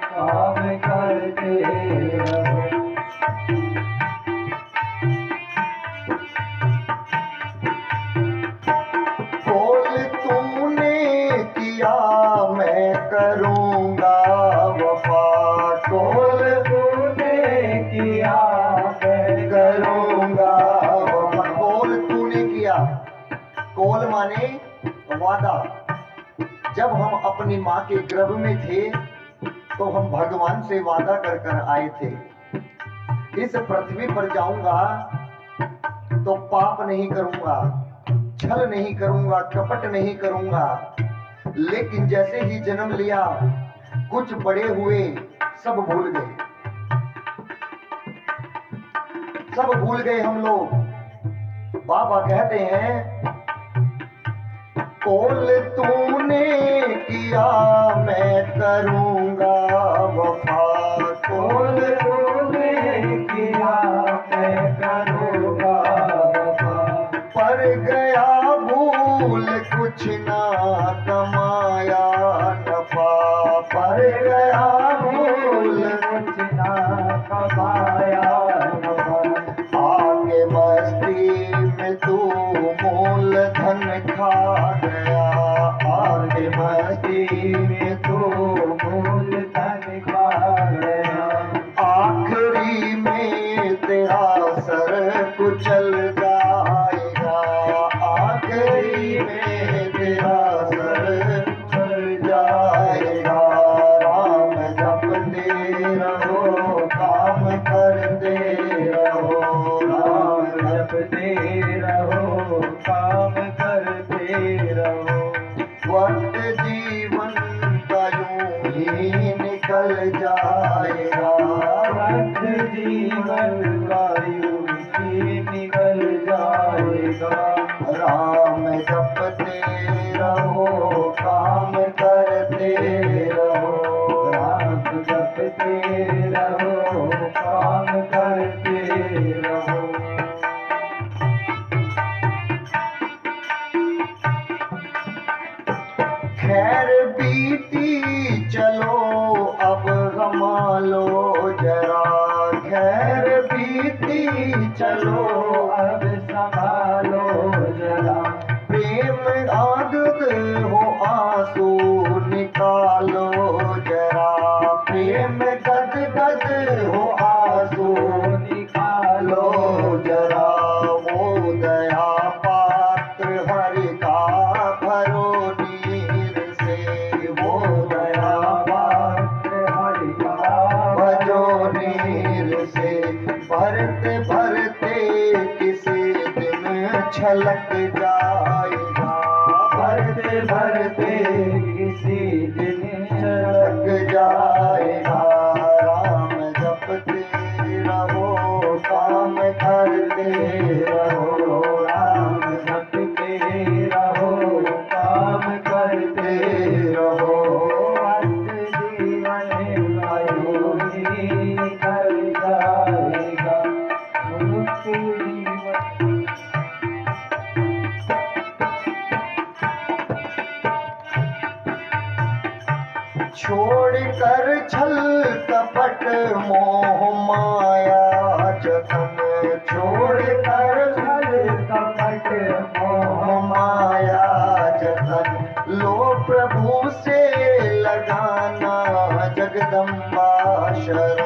काम करते रहो। बोल तूने किया मैं करूँगा वफा, बोल तूने किया मैं करूँगा वफा। बोल तूने किया, कौल माने वादा। जब हम अपनी माँ के गर्भ में थे तो हम भगवान से वादा कर कर आए थे, इस पृथ्वी पर जाऊंगा तो पाप नहीं करूंगा, छल नहीं करूंगा, कपट नहीं करूंगा। लेकिन जैसे ही जन्म लिया कुछ बड़े हुए सब भूल गए, सब भूल गए हम लोग। बाबा कहते हैं कौल तूने किया मैं करूंगा वफा, कौल तूने किया मैं करूँगा वफा। पर गया भूल कुछ ना कमाया नफा, पर गया भूल कुछ ना कमाया नफा। आगे मस्ती में तू मूलधन खा गया, आगे मस्ती में तू मूलधन खा गया। आखिरी में तेरा सर कुचल जाएगा, आखिरी में तेरा सर कुचल जाएगा। राम जपते रहो काम करते रहो, राम जपते रहो काम करते रहो। वक्त जीवन का यूं ही निकल जाएगा, वक्त जीवन का यूं ही निकल जाएगा। राम जपते रहो काम करते रहो, राम जपते रहो काम करते रहो। खैर बीती चलो अब गमा लो जरा, खैर बीती चलो अब संभालो जरा। प्रेम आदत हो आंसू निकालो जरा, प्रेम गद गद हो आंसू निकालो जरा। वो दया पात्र हरि का भरो नीर से, वो दया पात्र हरि का भजो नीर से। भरते भरते किसी दिन छलक जाएगा, भरते भरते किसी दिन छलक जाएगा। राम जपते रहो काम करते रहो, राम जपते रहो काम करते रहो। वक्त जीवन का यूं ही निकल जाएगा। मुक्ति जीवन छोड़ कर छल कपट मोह माया जतन, छोड़ कर छल कपट मोह माया जतन। लो प्रभु से लगाना जगदम्बा शरण,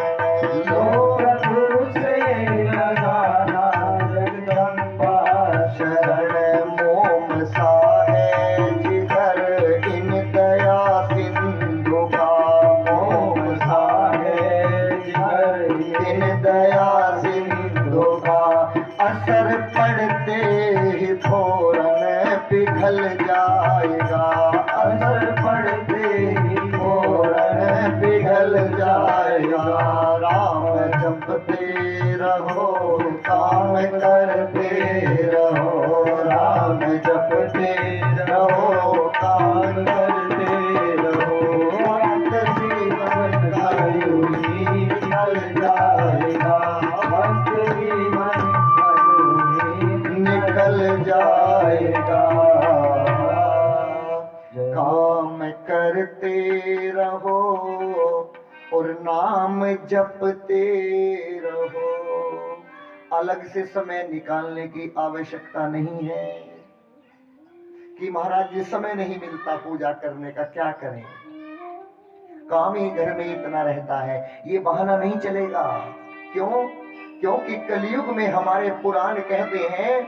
लो प्रभु से लगाना जगदम्बा शरण। मोम सा है जिधर इन दया सिंधु का, मोम सा है जिधर इन दया सिंधु का। असर पड़ते ही फौरन पिघल पिघल जाएगा, असर पड़ते ही पूर्ण पिघल जाएगा। राम जपते रहो, काम करते रहो, राम जपते रहो, काम करते रहो। अंत जीवन का यूं निकल जाएगा, भक्त जीवन करूनी निकल जाएगा। काम करते रहो और नाम जपते रहो। अलग से समय निकालने की आवश्यकता नहीं है कि महाराज जी समय नहीं मिलता पूजा करने का, क्या करें, काम ही घर में इतना रहता है, ये बहाना नहीं चलेगा। क्यों? क्योंकि कलयुग में हमारे पुराण कहते हैं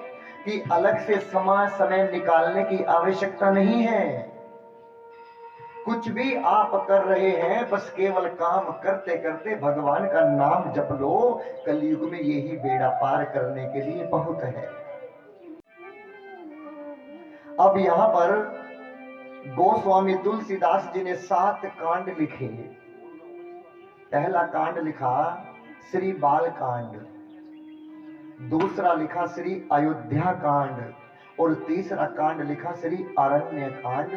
कि अलग से समय निकालने की आवश्यकता नहीं है। कुछ भी आप कर रहे हैं, बस केवल काम करते करते भगवान का नाम जप लो। कलयुग में यही बेड़ा पार करने के लिए बहुत है। अब यहां पर गोस्वामी तुलसीदास जी ने 7 कांड लिखे। पहला कांड लिखा श्री बाल कांड, दूसरा लिखा श्री अयोध्या कांड, और तीसरा कांड लिखा श्री अरण्य कांड,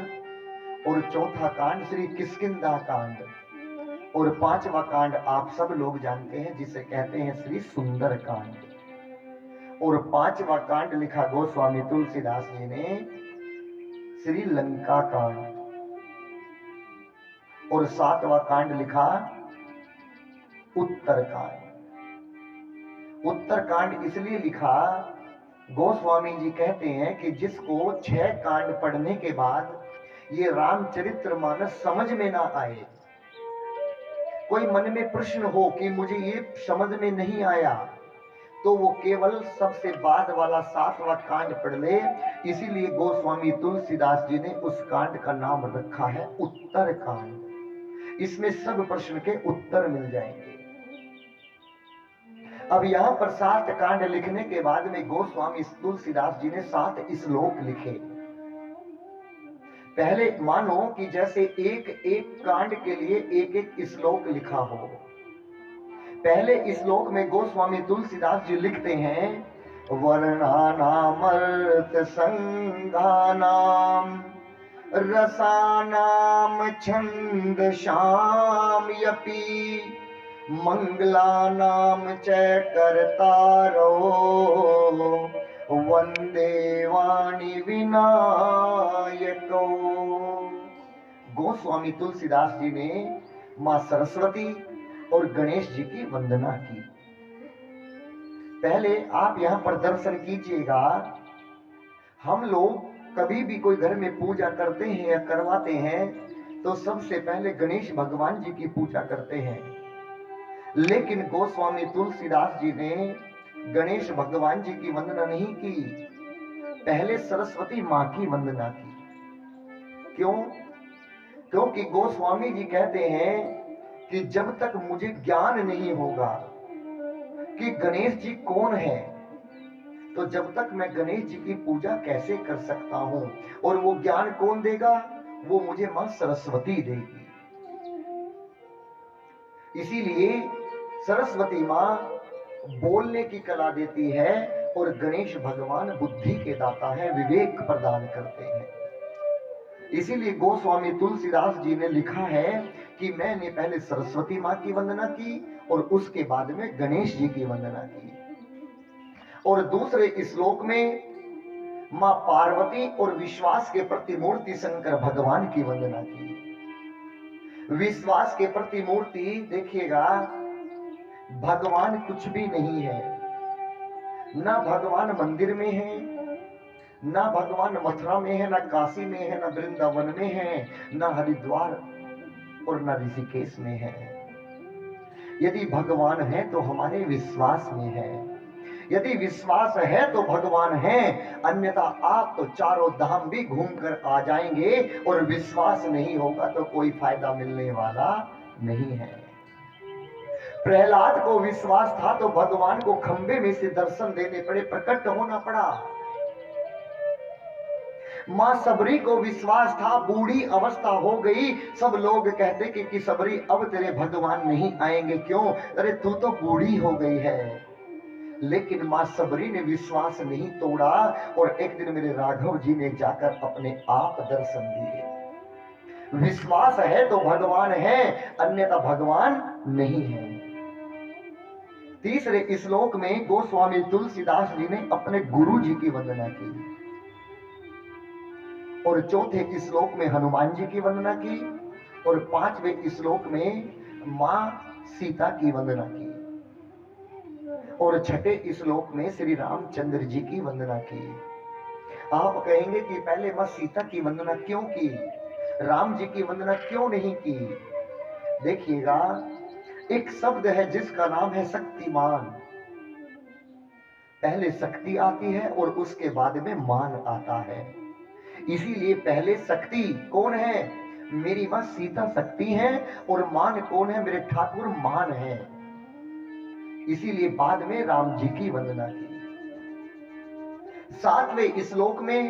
और चौथा कांड श्री किष्किंधा कांड, और पांचवा कांड आप सब लोग जानते हैं जिसे कहते हैं श्री सुंदर कांड। और पांचवा कांड लिखा गोस्वामी तुलसीदास जी ने श्री लंका कांड, और 7वां कांड लिखा उत्तर कांड। उत्तर कांड इसलिए लिखा, गोस्वामी जी कहते हैं कि जिसको 6 कांड पढ़ने के बाद ये रामचरितमानस समझ में ना आए, कोई मन में प्रश्न हो कि मुझे ये समझ में नहीं आया, तो वो केवल सबसे बाद वाला 7वां कांड पढ़ ले। इसीलिए गोस्वामी तुलसीदास जी ने उस कांड का नाम रखा है उत्तर कांड। इसमें सब प्रश्न के उत्तर मिल जाएंगे। अब यहाँ पर 7 कांड लिखने के बाद में गोस्वामी तुलसीदास जी ने 7 श्लोक लिखे। पहले मानो कि जैसे एक एक कांड के लिए एक एक श्लोक लिखा हो। पहले श्लोक में गोस्वामी तुलसीदास जी लिखते हैं, वर्णानामर्थ संघानाम रसानाम छंदसाम यपि मंगलानाम च कर्तारो वंदे वाणी विनायको। गोस्वामी तुलसीदास जी ने मां सरस्वती और गणेश जी की वंदना की। पहले आप यहां पर दर्शन कीजिएगा, हम लोग कभी भी कोई घर में पूजा करते हैं या करवाते हैं तो सबसे पहले गणेश भगवान जी की पूजा करते हैं। लेकिन गोस्वामी तुलसीदास जी ने गणेश भगवान जी की वंदना नहीं की, पहले सरस्वती मां की वंदना की। क्यों? क्योंकि गोस्वामी जी कहते हैं कि जब तक मुझे ज्ञान नहीं होगा कि गणेश जी कौन है, तो जब तक मैं गणेश जी की पूजा कैसे कर सकता हूं। और वो ज्ञान कौन देगा? वो मुझे मां सरस्वती देगी। इसीलिए सरस्वती मां बोलने की कला देती है और गणेश भगवान बुद्धि के दाता है, विवेक प्रदान करते हैं। इसीलिए गोस्वामी तुलसीदास जी ने लिखा है कि मैंने पहले सरस्वती मां की वंदना की और उसके बाद में गणेश जी की वंदना की। और दूसरे श्लोक में मां पार्वती और विश्वास के प्रतिमूर्ति शंकर भगवान की वंदना की। विश्वास के प्रतिमूर्ति देखिएगा, भगवान कुछ भी नहीं है, ना भगवान मंदिर में है, ना भगवान मथुरा में है, ना काशी में है, ना वृंदावन में है, ना हरिद्वार और ना ऋषिकेश में है। यदि भगवान है तो हमारे विश्वास में है। यदि विश्वास है तो भगवान है, अन्यथा आप तो चारों धाम भी घूमकर आ जाएंगे और विश्वास नहीं होगा तो कोई फायदा मिलने वाला नहीं है। प्रहलाद को विश्वास था तो भगवान को खंबे में से दर्शन देने पड़े, प्रकट होना पड़ा। मां सबरी को विश्वास था, बूढ़ी अवस्था हो गई, सब लोग कहते कि सबरी अब तेरे भगवान नहीं आएंगे। क्यों? अरे तू तो बूढ़ी हो गई है। लेकिन मां सबरी ने विश्वास नहीं तोड़ा और एक दिन मेरे राघव जी ने जाकर अपने आप दर्शन दिए। विश्वास है तो भगवान है, अन्यथा भगवान नहीं है। तीसरे श्लोक में गोस्वामी तुलसीदास जी ने अपने गुरु जी की वंदना की और चौथे श्लोक में हनुमान जी की वंदना की और पांचवें श्लोक में मां सीता की वंदना की और छठे श्लोक में श्री रामचंद्र जी की वंदना की। आप कहेंगे कि पहले मां सीता की वंदना क्यों की, राम जी की वंदना क्यों नहीं की? देखिएगा, एक शब्द है जिसका नाम है शक्तिमान। पहले शक्ति आती है और उसके बाद में मान आता है। इसीलिए पहले शक्ति कौन है? मेरी मां सीता शक्ति है और मान कौन है? मेरे ठाकुर मान है। इसीलिए बाद में राम जी की वंदना की। सातवें श्लोक में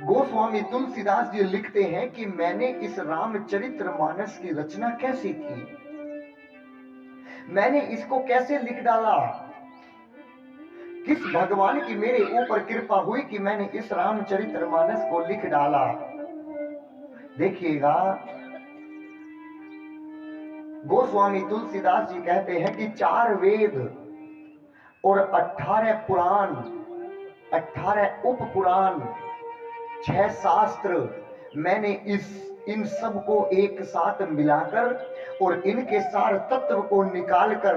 गोस्वामी तुलसीदास जी लिखते हैं कि मैंने इस रामचरितमानस की रचना कैसे की, मैंने इसको कैसे लिख डाला, किस भगवान की मेरे ऊपर कृपा हुई कि मैंने इस रामचरितमानस को लिख डाला। देखिएगा, गोस्वामी तुलसीदास जी कहते हैं कि 4 वेद और 18 पुराण, 18 उप पुराण, 6 शास्त्र, मैंने इन सब को एक साथ मिलाकर और इनके सार तत्व को निकालकर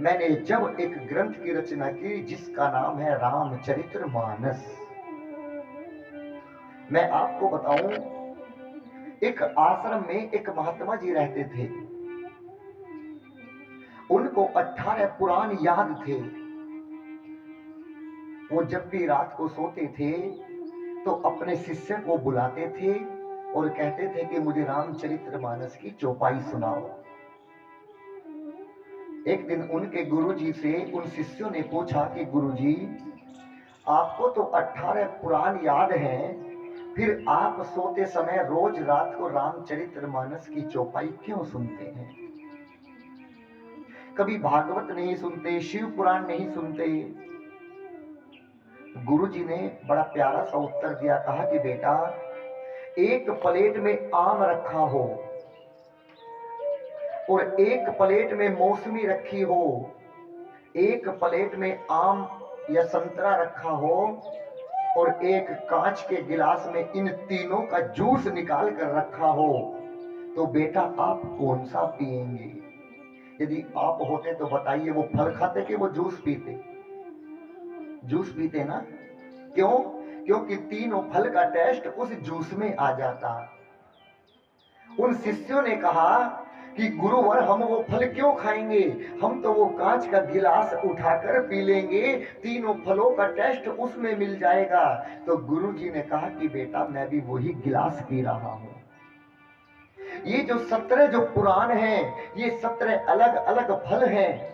मैंने जब एक ग्रंथ की रचना की जिसका नाम है रामचरितमानस। मैं आपको बताऊं, एक आश्रम में एक महात्मा जी रहते थे। उनको 18 पुराण याद थे। वो जब भी रात को सोते थे तो अपने शिष्य को बुलाते थे और कहते थे कि मुझे रामचरितमानस की चौपाई सुनाओ। एक दिन उनके गुरुजी से उन शिष्यों ने पूछा कि गुरुजी, आपको तो 18 पुराण याद हैं, फिर आप सोते समय रोज रात को रामचरितमानस की चौपाई क्यों सुनते हैं? कभी भागवत नहीं सुनते, शिव पुराण नहीं सुनते? गुरुजी ने बड़ा प्यारा सा उत्तर दिया। कहा कि बेटा, एक प्लेट में आम रखा हो और एक प्लेट में मौसमी रखी हो, एक प्लेट में आम या संतरा रखा हो और एक कांच के गिलास में इन तीनों का जूस निकाल कर रखा हो, तो बेटा आप कौन सा पिएंगे? यदि आप होते तो बताइए, वो फल खाते कि वो जूस पीते? जूस पीते ना। क्यों? क्योंकि तीनों फल का टेस्ट उस जूस में आ जाता। उन शिष्यों ने कहा कि गुरुवर, हम वो फल क्यों खाएंगे, हम तो वो कांच का गिलास उठाकर पी लेंगे, तीनों फलों का टेस्ट उसमें मिल जाएगा। तो गुरुजी ने कहा कि बेटा, मैं भी वही गिलास पी रहा हूं। ये जो 17 जो पुराण हैं, ये 17 अलग अलग फल हैं।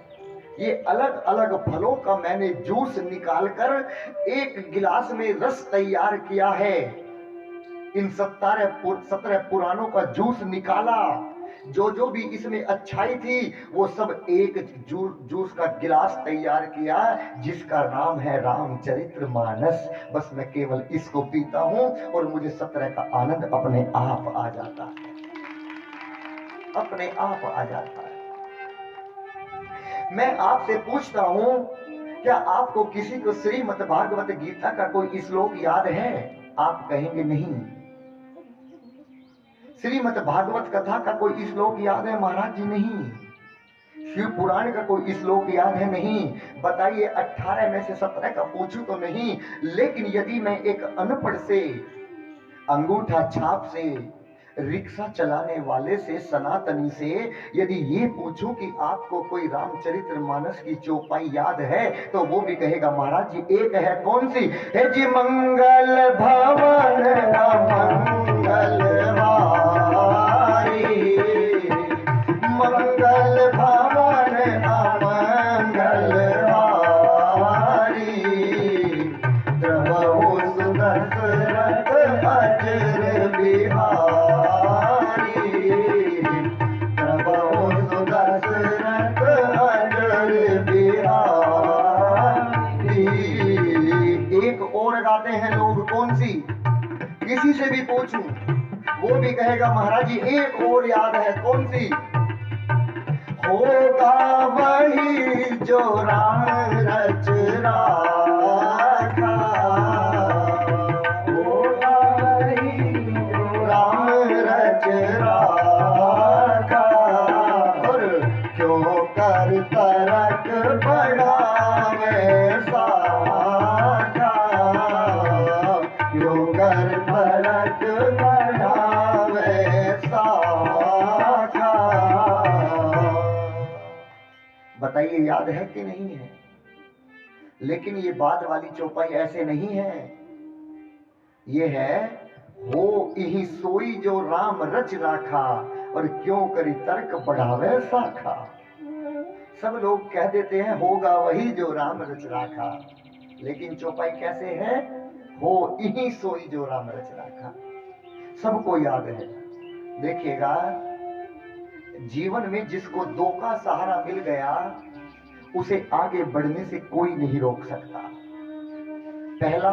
ये अलग अलग फलों का मैंने जूस निकालकर एक गिलास में रस तैयार किया है। इन 17 पुराणों का जूस निकाला, जो भी इसमें अच्छाई थी वो सब एक जूस का गिलास तैयार किया जिसका नाम है रामचरितमानस। बस मैं केवल इसको पीता हूं और मुझे 17 का आनंद अपने आप आ जाता है, अपने आप आ जाता है। मैं आपसे पूछता हूं, क्या आपको किसी को श्रीमद् भागवत गीता का कोई श्लोक याद है? आप कहेंगे नहीं। श्रीमद् भागवत कथा का कोई श्लोक याद है? महाराज जी नहीं। शिव पुराण का कोई श्लोक याद है? नहीं। बताइए, 18 में से 17 का पूछूं तो नहीं। लेकिन यदि मैं एक अनपढ़ से, अंगूठा छाप से, रिक्शा चलाने वाले से, सनातनी से यदि ये पूछूं कि आपको कोई रामचरितमानस की चौपाई याद है, तो वो भी कहेगा महाराज जी एक है। कौन सी है जी? मंगल भवन मंगल हारी, मंगल भवन मंगल हारी, प्रभु सुदर्शन किसी से भी पूछूं वो भी कहेगा महाराज जी एक और याद है, कौन सी? होगा वही जो राम रच राखा, होगा वही जो राम रच राखा, और क्यों कर तरक बढ़ावे साखा, क्यों कर तरक बढ़ावे साखा। बताइए याद है कि नहीं है? लेकिन ये बाद वाली चौपाई ऐसे नहीं है, ये है हो यही सोई जो राम रच राखा, और क्यों करी तर्क बढ़ावे साखा। सब लोग कह देते हैं होगा वही जो राम रच राखा, लेकिन चौपाई कैसे है? हो यही सोई जो राम रच राखा। सबको याद है। देखिएगा, जीवन में जिसको दो का सहारा मिल गया उसे आगे बढ़ने से कोई नहीं रोक सकता। पहला,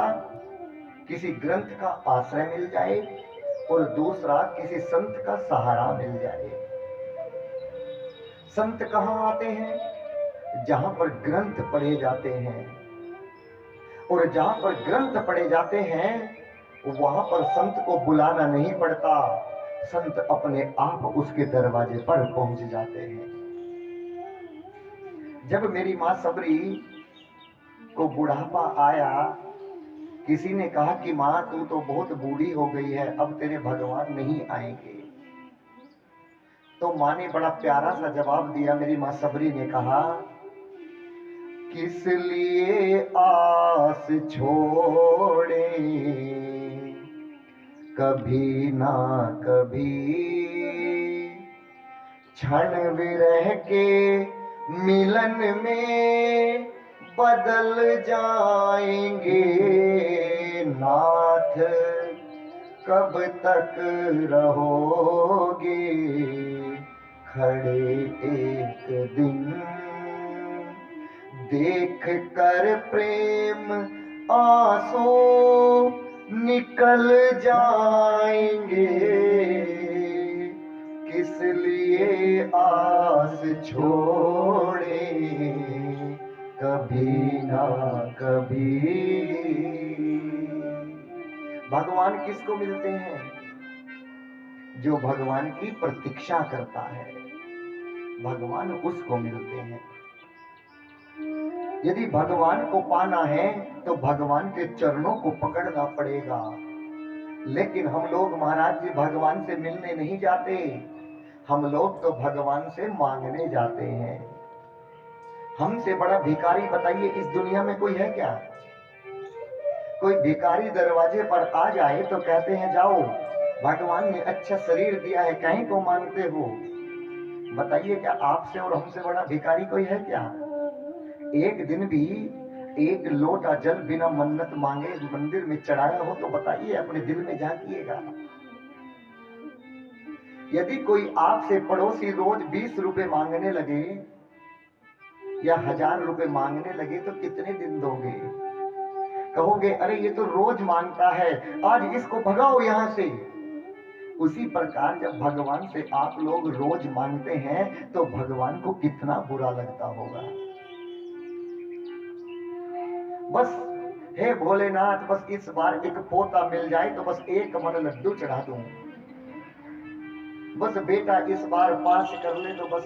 किसी ग्रंथ का आश्रय मिल जाए, और दूसरा किसी संत का सहारा मिल जाए। संत कहां आते हैं? जहां पर ग्रंथ पढ़े जाते हैं, और जहां पर ग्रंथ पढ़े जाते हैं वहां पर संत को बुलाना नहीं पड़ता, संत अपने आप उसके दरवाजे पर पहुंच जाते हैं। जब मेरी मां सबरी को बुढ़ापा आया, किसी ने कहा कि मां तू तो बहुत बूढ़ी हो गई है, अब तेरे भगवान नहीं आएंगे। तो मां ने बड़ा प्यारा सा जवाब दिया। मेरी मां सबरी ने कहा, किस लिए आस छोड़े कभी ना कभी, क्षण विरह के मिलन में बदल जाएंगे नाथ, कब तक रहोगे खड़े एक दिन, देख कर प्रेम आंसू निकल जाएंगे, किस लिए आस छोड़े कभी ना कभी। भगवान किसको मिलते हैं? जो भगवान की प्रतीक्षा करता है, भगवान उसको मिलते हैं। यदि भगवान को पाना है तो भगवान के चरणों को पकड़ना पड़ेगा। लेकिन हम लोग महाराज जी भगवान से मिलने नहीं जाते, हम लोग तो भगवान से मांगने जाते हैं। हमसे बड़ा भिखारी बताइए इस दुनिया में कोई है क्या? कोई भिखारी दरवाजे पर आ जाए तो कहते हैं जाओ, भगवान ने अच्छा शरीर दिया है, कहीं को मांगते हो? बताइए क्या आपसे और हमसे बड़ा भिखारी कोई है क्या? एक दिन भी एक लोटा जल बिना मन्नत मांगे मंदिर में चढ़ाया हो तो बताइए, अपने दिल में झांकिएगा। यदि कोई आपसे पड़ोसी रोज 20 रुपए मांगने लगे या 1000 रुपए मांगने लगे तो कितने दिन दोगे? कहोगे अरे ये तो रोज मांगता है, आज इसको भगाओ यहां से। उसी प्रकार जब भगवान से आप लोग रोज मांगते हैं तो भगवान को कितना बुरा लगता होगा। बस हे भोलेनाथ, बस इस बार एक पोता मिल जाए तो बस एक मन लड्डू चढ़ा दूं, बस बेटा इस बार पास कर ले तो बस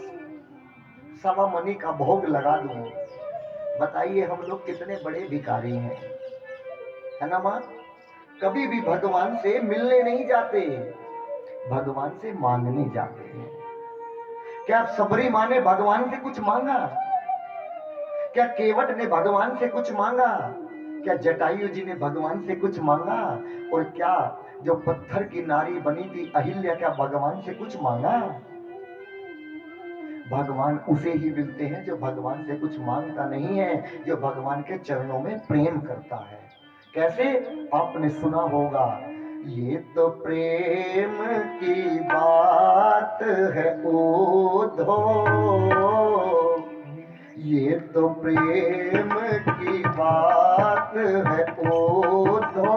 सवा मनी का भोग लगा दूं। बताइए हम लोग कितने बड़े भिखारी हैं, है ना मां? कभी भी भगवान से मिलने नहीं जाते, भगवान से मांगने जाते हैं। क्या सबरी मां ने भगवान से कुछ मांगा? क्या केवट ने भगवान से कुछ मांगा? क्या जटायु जी ने भगवान से कुछ मांगा? और क्या जो पत्थर की नारी बनी थी अहिल्या, क्या भगवान से कुछ मांगा? भगवान उसे ही मिलते हैं जो भगवान से कुछ मांगता नहीं है, जो भगवान के चरणों में प्रेम करता है। कैसे? आपने सुना होगा, ये तो प्रेम की बात है उद्धव, ये तो प्रेम की बात है उद्धव,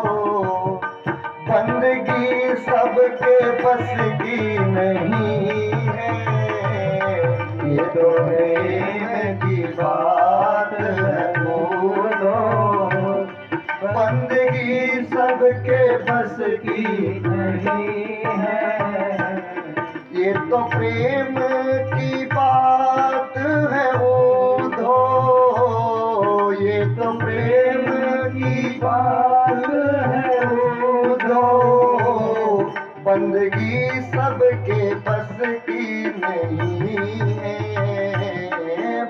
बंद बंदगी सबके बस की नहीं है, ये तो प्रेम की बात है बोलो। बंदगी सबके बस की नहीं है, ये तो प्रेम की बात है ओधो, ये तो प्रेम की बात है ओधो। बंदगी सबके बस की नहीं है,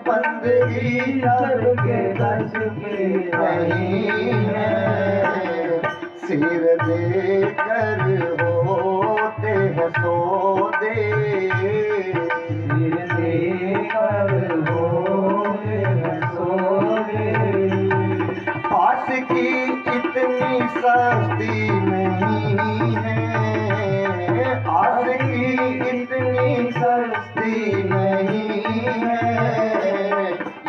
बंदगी सबके बस की नहीं है। सिर देकर होते हैं सौदे, सिर देकर होते हैं सोए। पास की इतनी सस्ती नहीं है, आस की इतनी सस्ती नहीं है,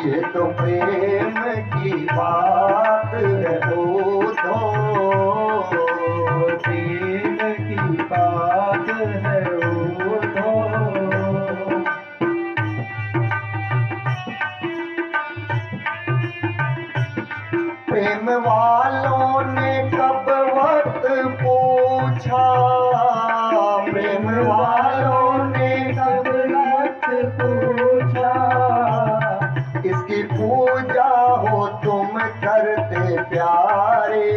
ये तो प्रेम की बात है ओधो, प्रेम की बात है ओधो। प्रेम वालों ने कब वक्त पूछा, प्रेम वालों ने कब वक्त पूछा, इसकी पूजा हो तुम करते प्यारे,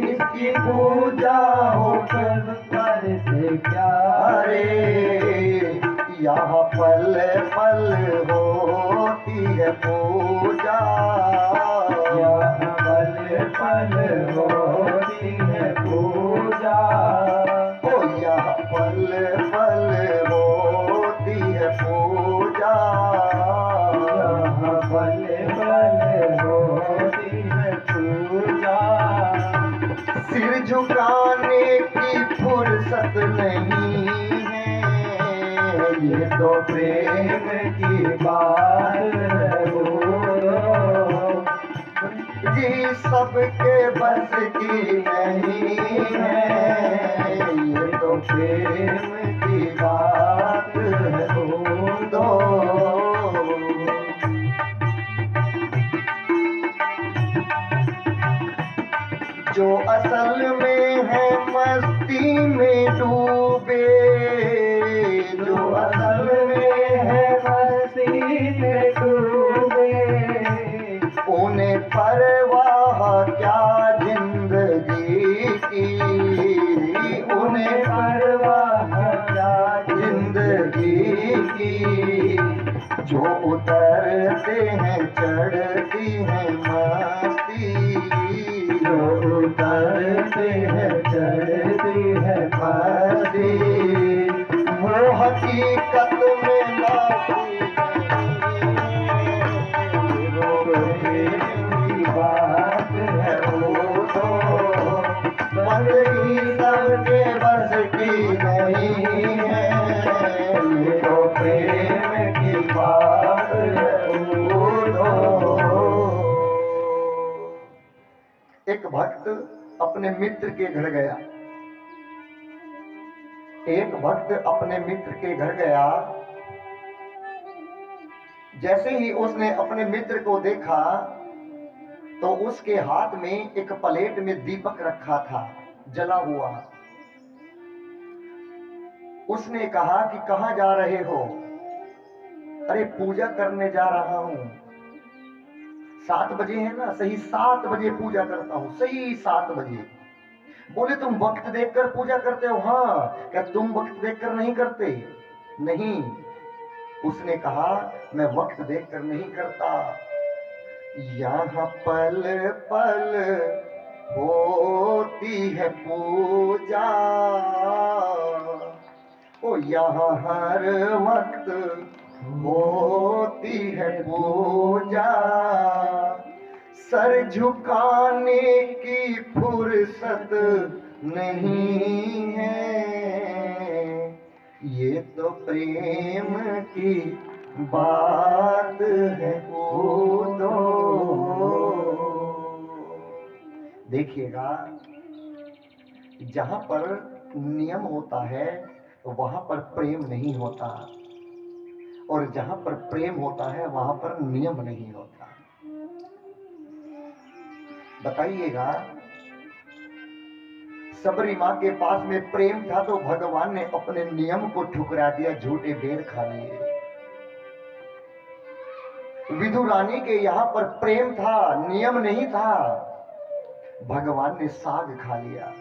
इसकी पूजा हो कब करते प्यारे। यहाँ पल पल होती है पूजा, यहाँ पल पल होती है पूजा, ओ यहाँ पल पल होती है पूजा। यहाँ पल पल होती है पूजा। सिर झुकाने की फुर्सत नहीं है, ये तो प्रेम की बात है बोलो, जी सबके बस की नहीं है, ये तो प्रेम की बात है दो। जो असल में है मस्ती में डूबे, जो असल में है मस्ती में डूबे, उन्हें परवाह क्या जिंदगी की, उन्हें परवाह क्या जिंदगी की। जो उतरते हैं चढ़ती है मस्ती, जो उतरते हैं चढ़ती है मस्ती। वो हकीकत में लाती की बात है वो तो बंदगी सबके बस की नहीं है, ये तो प्रेम की बात है वो तो। एक भक्त अपने मित्र के घर गया, एक भक्त अपने मित्र के घर गया। जैसे ही उसने अपने मित्र को देखा तो उसके हाथ में एक प्लेट में दीपक रखा था जला हुआ। उसने कहा कि कहां जा रहे हो? अरे पूजा करने जा रहा हूं। 7 बजे है ना, सही 7 बजे पूजा करता हूं, सही 7 बजे। बोले तुम वक्त देखकर पूजा करते हो? हाँ। क्या तुम वक्त देखकर नहीं करते? नहीं। उसने कहा मैं वक्त देखकर नहीं करता, यहाँ पल पल होती है पूजा, ओ यहाँ हर वक्त होती है पूजा। सर झुकाने की फुर्सत नहीं है, ये तो प्रेम की बात है वो दो। देखिएगा जहां पर नियम होता है वहां पर प्रेम नहीं होता, और जहां पर प्रेम होता है वहां पर नियम नहीं होता। बताइएगा, सबरी मां के पास में प्रेम था तो भगवान ने अपने नियम को ठुकरा दिया, झूठे बेर खा लिए। विदु रानी के यहां पर प्रेम था, नियम नहीं था, भगवान ने साग खा लिया।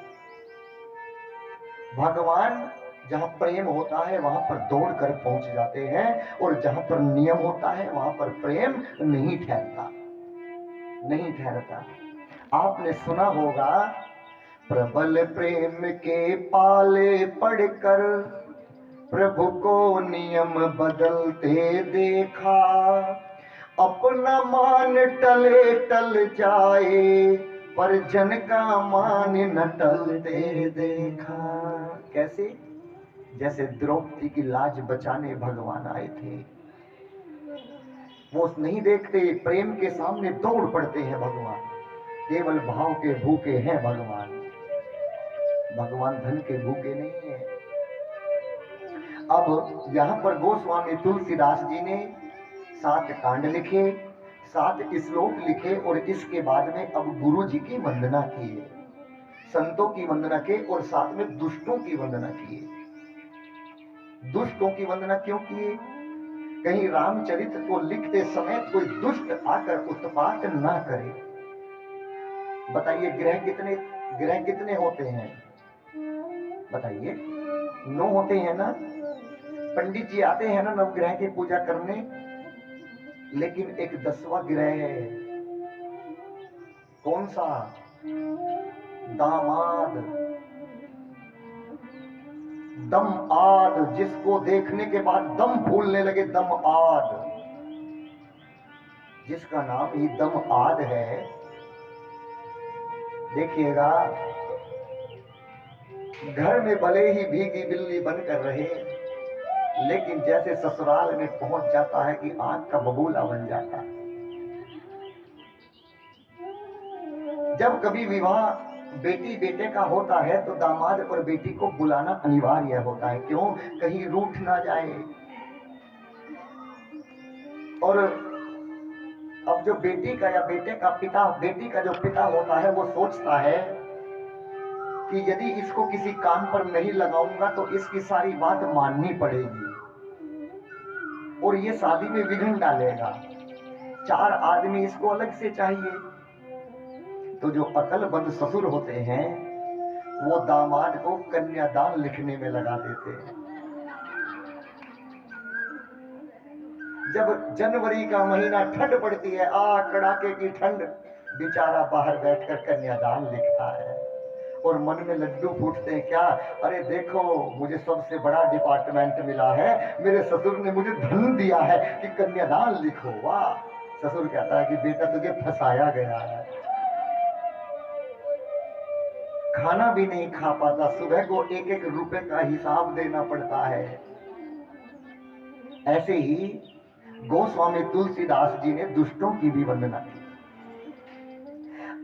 भगवान जहां प्रेम होता है वहां पर दौड़ कर पहुंच जाते हैं, और जहां पर नियम होता है वहां पर प्रेम नहीं ठहरता, नहीं ठहरता। आपने सुना होगा, प्रबल प्रेम के पाले पड़कर प्रभु को नियम बदलते देखा, अपना मान टले टल जाए पर जन का मान न टलते देखा। कैसे? जैसे द्रौपदी की लाज बचाने भगवान आए थे, वो नहीं देखते, प्रेम के सामने दौड़ पड़ते हैं भगवान। केवल भाव के भूखे हैं भगवान, भगवान धन के भूखे नहीं है। अब यहाँ पर गोस्वामी तुलसीदास जी ने 7 कांड लिखे, 7 श्लोक लिखे, और इसके बाद में अब गुरु जी की वंदना किए, संतों की वंदना की, और साथ में दुष्टों की वंदना किए। दुष्टों की वंदना क्यों किए? कहीं रामचरित को लिखते समय कोई दुष्ट आकर उत्पात ना करे। बताइए, ग्रह कितने होते हैं? बताइए, 9 होते हैं ना। पंडित जी आते हैं ना नवग्रह की पूजा करने, लेकिन एक 10वां ग्रह है। कौन सा? दामाद, दम आद, जिसको देखने के बाद दम फूलने लगे, दम आद, जिसका नाम ही दम आद है। देखिएगा, घर में भले ही भीगी बिल्ली बनकर रहे, लेकिन जैसे ससुराल में पहुंच जाता है कि आंख का बबूला बन जाता है। जब कभी विवाह बेटी बेटे का होता है तो दामाद और बेटी को बुलाना अनिवार्य होता है। क्यों? कहीं रूठ ना जाए। और अब जो बेटी का या बेटे का पिता, बेटी का जो पिता होता है, वो सोचता है कि यदि इसको किसी काम पर नहीं लगाऊंगा तो इसकी सारी बात माननी पड़ेगी और ये शादी में विघ्न डालेगा। 4 आदमी इसको अलग से चाहिए। तो जो अकलमंद ससुर होते हैं वो दामाद को कन्यादान लिखने में लगा देते हैं। जब जनवरी का महीना ठंड पड़ती है, कड़ाके की ठंड, बेचारा बाहर बैठकर कन्यादान लिखता है और मन में लड्डू फूटते हैं। क्या? अरे देखो, मुझे सबसे बड़ा डिपार्टमेंट मिला है, मेरे ससुर ने मुझे धन दिया है कि कन्यादान लिखो। वाह! ससुर कहता है कि बेटा तुझे फंसाया गया है, खाना भी नहीं खा पाता, सुबह को 1-1 रुपए का हिसाब देना पड़ता है। ऐसे ही गोस्वामी तुलसीदास जी ने दुष्टों की भी वंदना की।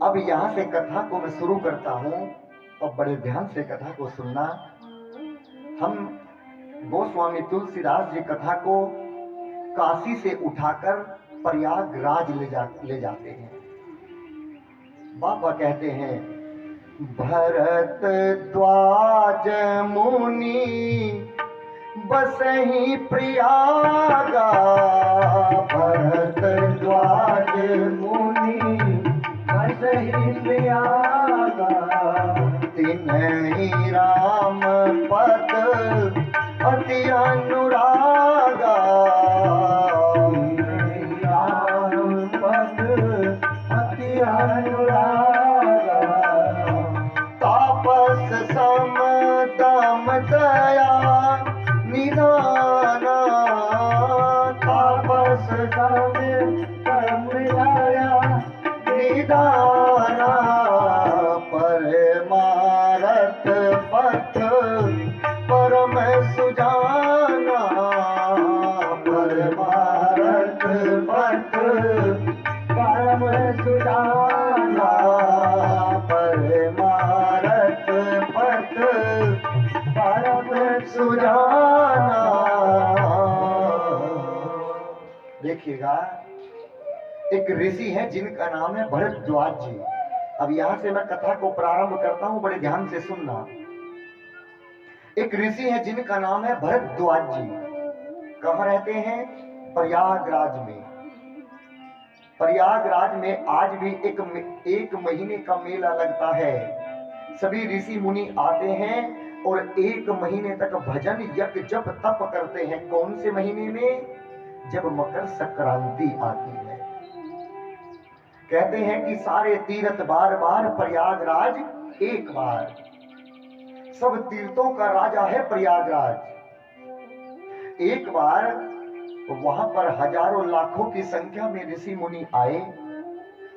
अब यहां से कथा को मैं शुरू करता हूं और बड़े ध्यान से कथा को सुनना। हम गोस्वामी तुलसीदास जी कथा को काशी से उठाकर प्रयागराज ले जाते हैं। बाबा कहते हैं, भरत द्वाज मुनि बसहि प्रयागा, भरत द्वाज मुनि बसहि प्रयागा, तिन्हि राम पद अति अनुरागा, तिन्हि राम पद अति अनुरागा, तापस सम दम दया निदाना, तापस सम दम दया निदाना, परमारथ सुजाना। देखिएगा, एक ऋषि है जिनका नाम है भरद्वाज जी। अब यहां से मैं कथा को प्रारंभ करता हूं, बड़े ध्यान से सुनना। एक ऋषि है जिनका नाम है भरद्वाज जी। कहां रहते हैं? प्रयागराज में। प्रयागराज में आज भी एक महीने का मेला लगता है। सभी ऋषि मुनि आते हैं और एक महीने तक भजन यज्ञ जप तप करते हैं। कौन से महीने में? जब मकर संक्रांति आती है। कहते हैं कि सारे तीर्थ बार बार, प्रयागराज एक बार। सब तीर्थों का राजा है प्रयागराज। एक बार वहां पर हजारों लाखों की संख्या में ऋषि मुनि आए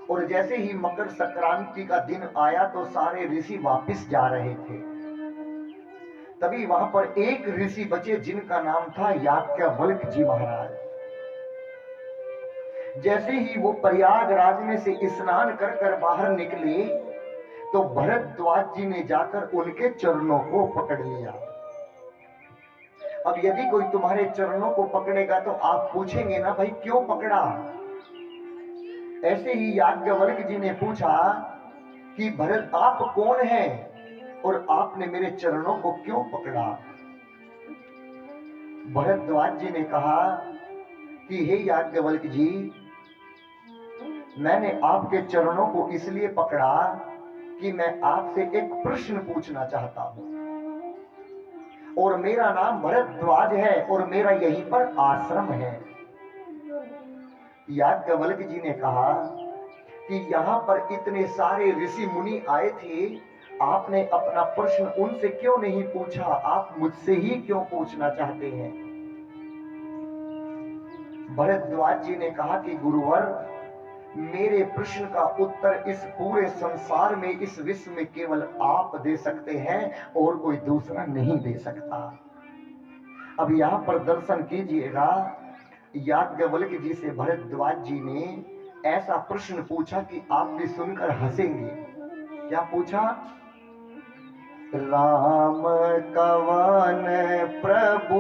और जैसे ही मकर संक्रांति का दिन आया तो सारे ऋषि वापस जा रहे थे। तभी वहां पर एक ऋषि बचे जिनका नाम था याज्ञवल्क्य जी महाराज। जैसे ही वो प्रयागराज में से स्नान कर कर बाहर निकले तो भरद्वाज जी ने जाकर उनके चरणों को पकड़ लिया। अब यदि कोई तुम्हारे चरणों को पकड़ेगा तो आप पूछेंगे ना, भाई क्यों पकड़ा? ऐसे ही याज्ञवल्क्य जी ने पूछा कि भरत आप कौन हैं और आपने मेरे चरणों को क्यों पकड़ा? भरद्वाज जी ने कहा कि हे याज्ञवल्क्य जी, मैंने आपके चरणों को इसलिए पकड़ा कि मैं आपसे एक प्रश्न पूछना चाहता हूं और मेरा नाम भरद्वाज है और मेरा यहीं पर आश्रम है। याज्ञवल्क्य जी ने कहा कि यहां पर इतने सारे ऋषि मुनि आए थे, आपने अपना प्रश्न उनसे क्यों नहीं पूछा? आप मुझसे ही क्यों पूछना चाहते हैं? भरद्वाज जी ने कहा कि गुरुवर, मेरे प्रश्न का उत्तर इस पूरे संसार में, इस विश्व में केवल आप दे सकते हैं और कोई दूसरा नहीं दे सकता। अब यहां पर दर्शन कीजिएगा, याज्ञवल्क्य जी से भरद्वाज जी ने ऐसा प्रश्न पूछा कि आप भी सुनकर हंसेंगे। क्या पूछा? राम कवन प्रभु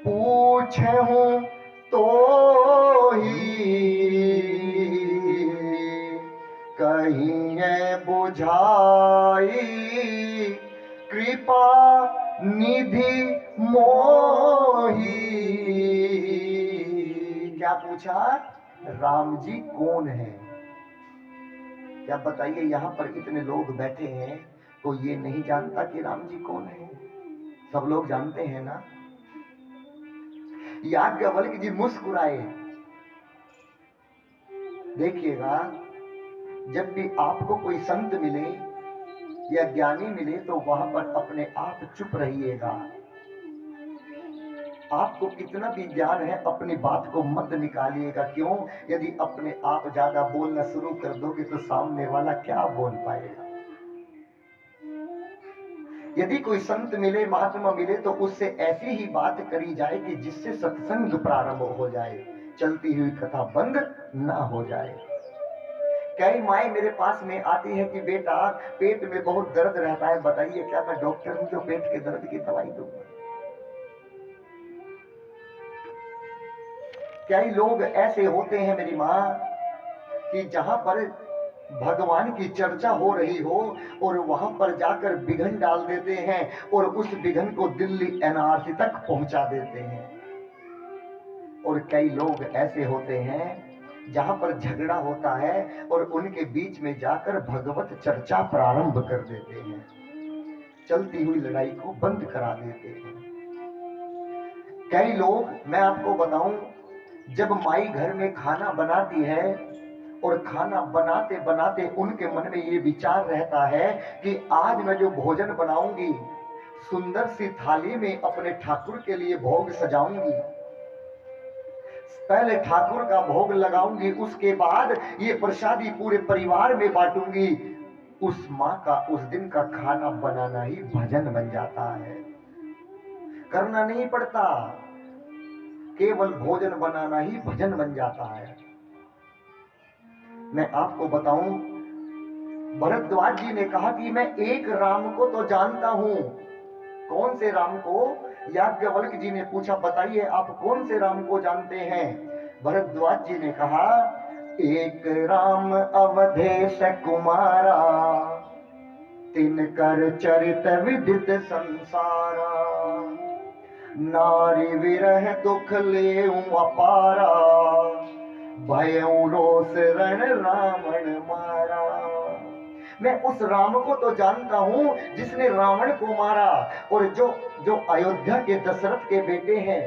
पूछहूं तो ही कहिए बुझाई कृपा निधि मोही। क्या पूछा? राम जी कौन है? क्या बताइए, यहां पर इतने लोग बैठे हैं तो ये नहीं जानता कि राम जी कौन है? सब लोग जानते हैं ना। याज्ञवल्क्य जी मुस्कुराए। देखिएगा, जब भी आपको कोई संत मिले या ज्ञानी मिले तो वहां पर अपने आप चुप रहिएगा। आपको कितना भी ज्ञान है, अपनी बात को मत निकालिएगा। क्यों? यदि अपने आप ज्यादा बोलना शुरू कर दोगे तो सामने वाला क्या बोल पाएगा? यदि कोई संत मिले, महात्मा मिले तो उससे ऐसी ही बात करी जाए कि जिससे सत्संग प्रारंभ हो जाए, चलती हुई कथा बंद ना हो जाए। कई माए मेरे पास में आती है कि बेटा पेट में बहुत दर्द रहता है, बताइए क्या मैं डॉक्टर हूं जो पेट के दर्द की दवाई दूंगा? कई लोग ऐसे होते हैं मेरी माँ कि जहां पर भगवान की चर्चा हो रही हो और वहां पर जाकर विघन डाल देते हैं और उस विघन को दिल्ली एनआरसी तक पहुंचा देते हैं। और कई लोग ऐसे होते हैं जहां पर झगड़ा होता है और उनके बीच में जाकर भगवत चर्चा प्रारंभ कर देते हैं, चलती हुई लड़ाई को बंद करा देते हैं। कई लोग, मैं आपको बताऊं, जब माई घर में खाना बनाती है और खाना बनाते बनाते उनके मन में ये विचार रहता है कि आज मैं जो भोजन बनाऊंगी, सुंदर सी थाली में अपने ठाकुर के लिए भोग सजाऊंगी, पहले ठाकुर का भोग लगाऊंगी, उसके बाद ये प्रसादी पूरे परिवार में बांटूंगी। उस माँ का उस दिन का खाना बनाना ही भजन बन जाता है। करना नहीं पड़ता, केवल भोजन बनाना ही भजन बन जाता है। मैं आपको बताऊं, भरद्वाज जी ने कहा कि मैं एक राम को तो जानता हूं, कौन से राम को? याज्ञवल्क्य जी ने पूछा, बताइए आप कौन से राम को जानते हैं? भरद्वाज जी ने कहा, एक राम अवधेश कुमारा, तिनकर चरित विदित संसारा, नारी विरह दुख ले अपारा, भयउ रोष रण रावण मारा। मैं उस राम को तो जानता हूं जिसने रावण को मारा, और जो अयोध्या के दशरथ के बेटे हैं,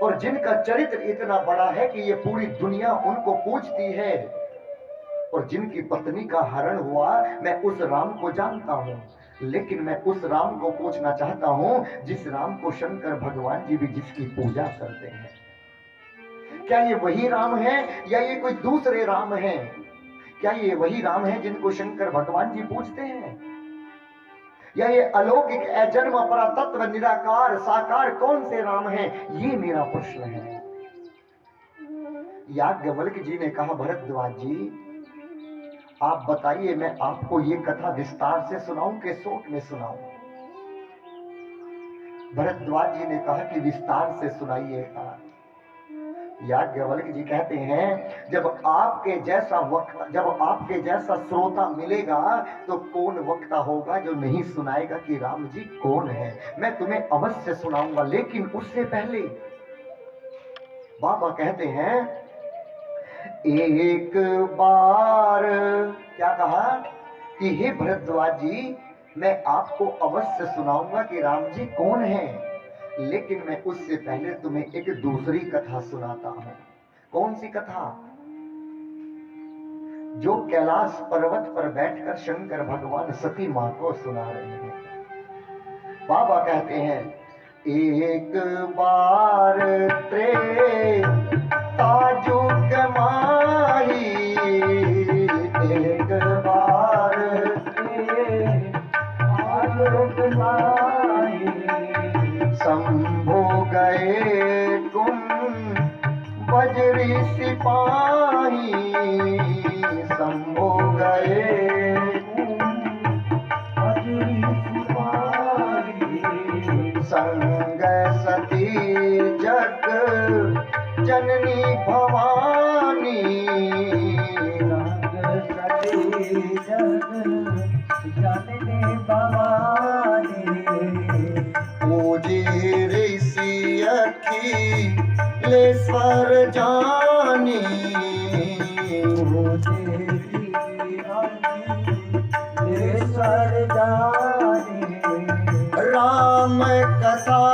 और जिनका चरित्र इतना बड़ा है कि ये पूरी दुनिया उनको पूजती है, और जिनकी पत्नी का हरण हुआ, मैं उस राम को जानता हूं। लेकिन मैं उस राम को पूछना चाहता हूं जिस राम को शंकर भगवान जी भी जिसकी पूजा करते हैं। क्या ये वही राम है या ये कोई दूसरे राम हैं? क्या ये वही राम है जिनको शंकर भगवान जी पूजते हैं, या ये अलौकिक अजन्म परातत्व निराकार साकार कौन से राम हैं? ये मेरा प्रश्न है। याज्ञवल्क्य जी ने कहा, भरद्वाज जी आप बताइए, मैं आपको ये कथा विस्तार से सुनाऊं कि शॉर्ट में सुनाऊं? भरद्वाज जी ने कहा कि विस्तार से सुनाइएगा। याज्ञवल्क्य जी कहते हैं, जब आपके जैसा श्रोता मिलेगा तो कौन वक्ता होगा जो नहीं सुनाएगा कि राम जी कौन है? मैं तुम्हें अवश्य सुनाऊंगा, लेकिन उससे पहले बाबा कहते हैं, एक बार क्या कहा कि हे भरद्वाज जी, मैं आपको अवश्य सुनाऊंगा कि राम जी कौन है, लेकिन मैं उससे पहले तुम्हें एक दूसरी कथा सुनाता हूं। कौन सी कथा? जो कैलाश पर्वत पर बैठकर शंकर भगवान सती मां को सुना रहे हैं। बाबा कहते हैं, एक बार ताजु कमाई, एक बार ताजु कमाई, शंभु गए तुम बजरी सिपाही, शंभु गए बजरी सिपाही, संग सती जग जननी भवानी, संग सती जग जननी भवानी, पूजी ऋषि अखिलेश्वर जानी, पूजी अखिलेश्वर जानी, राम कथा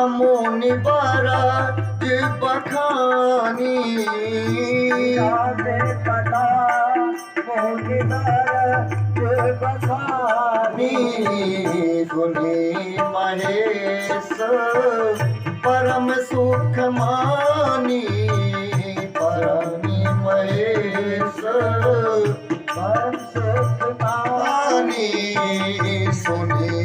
मुनि बरज बखानी, राम कथा मुनि बरज बखानी, सुनी महेश परम सुख मानी, परम महेश परम सुख मानी, सुनी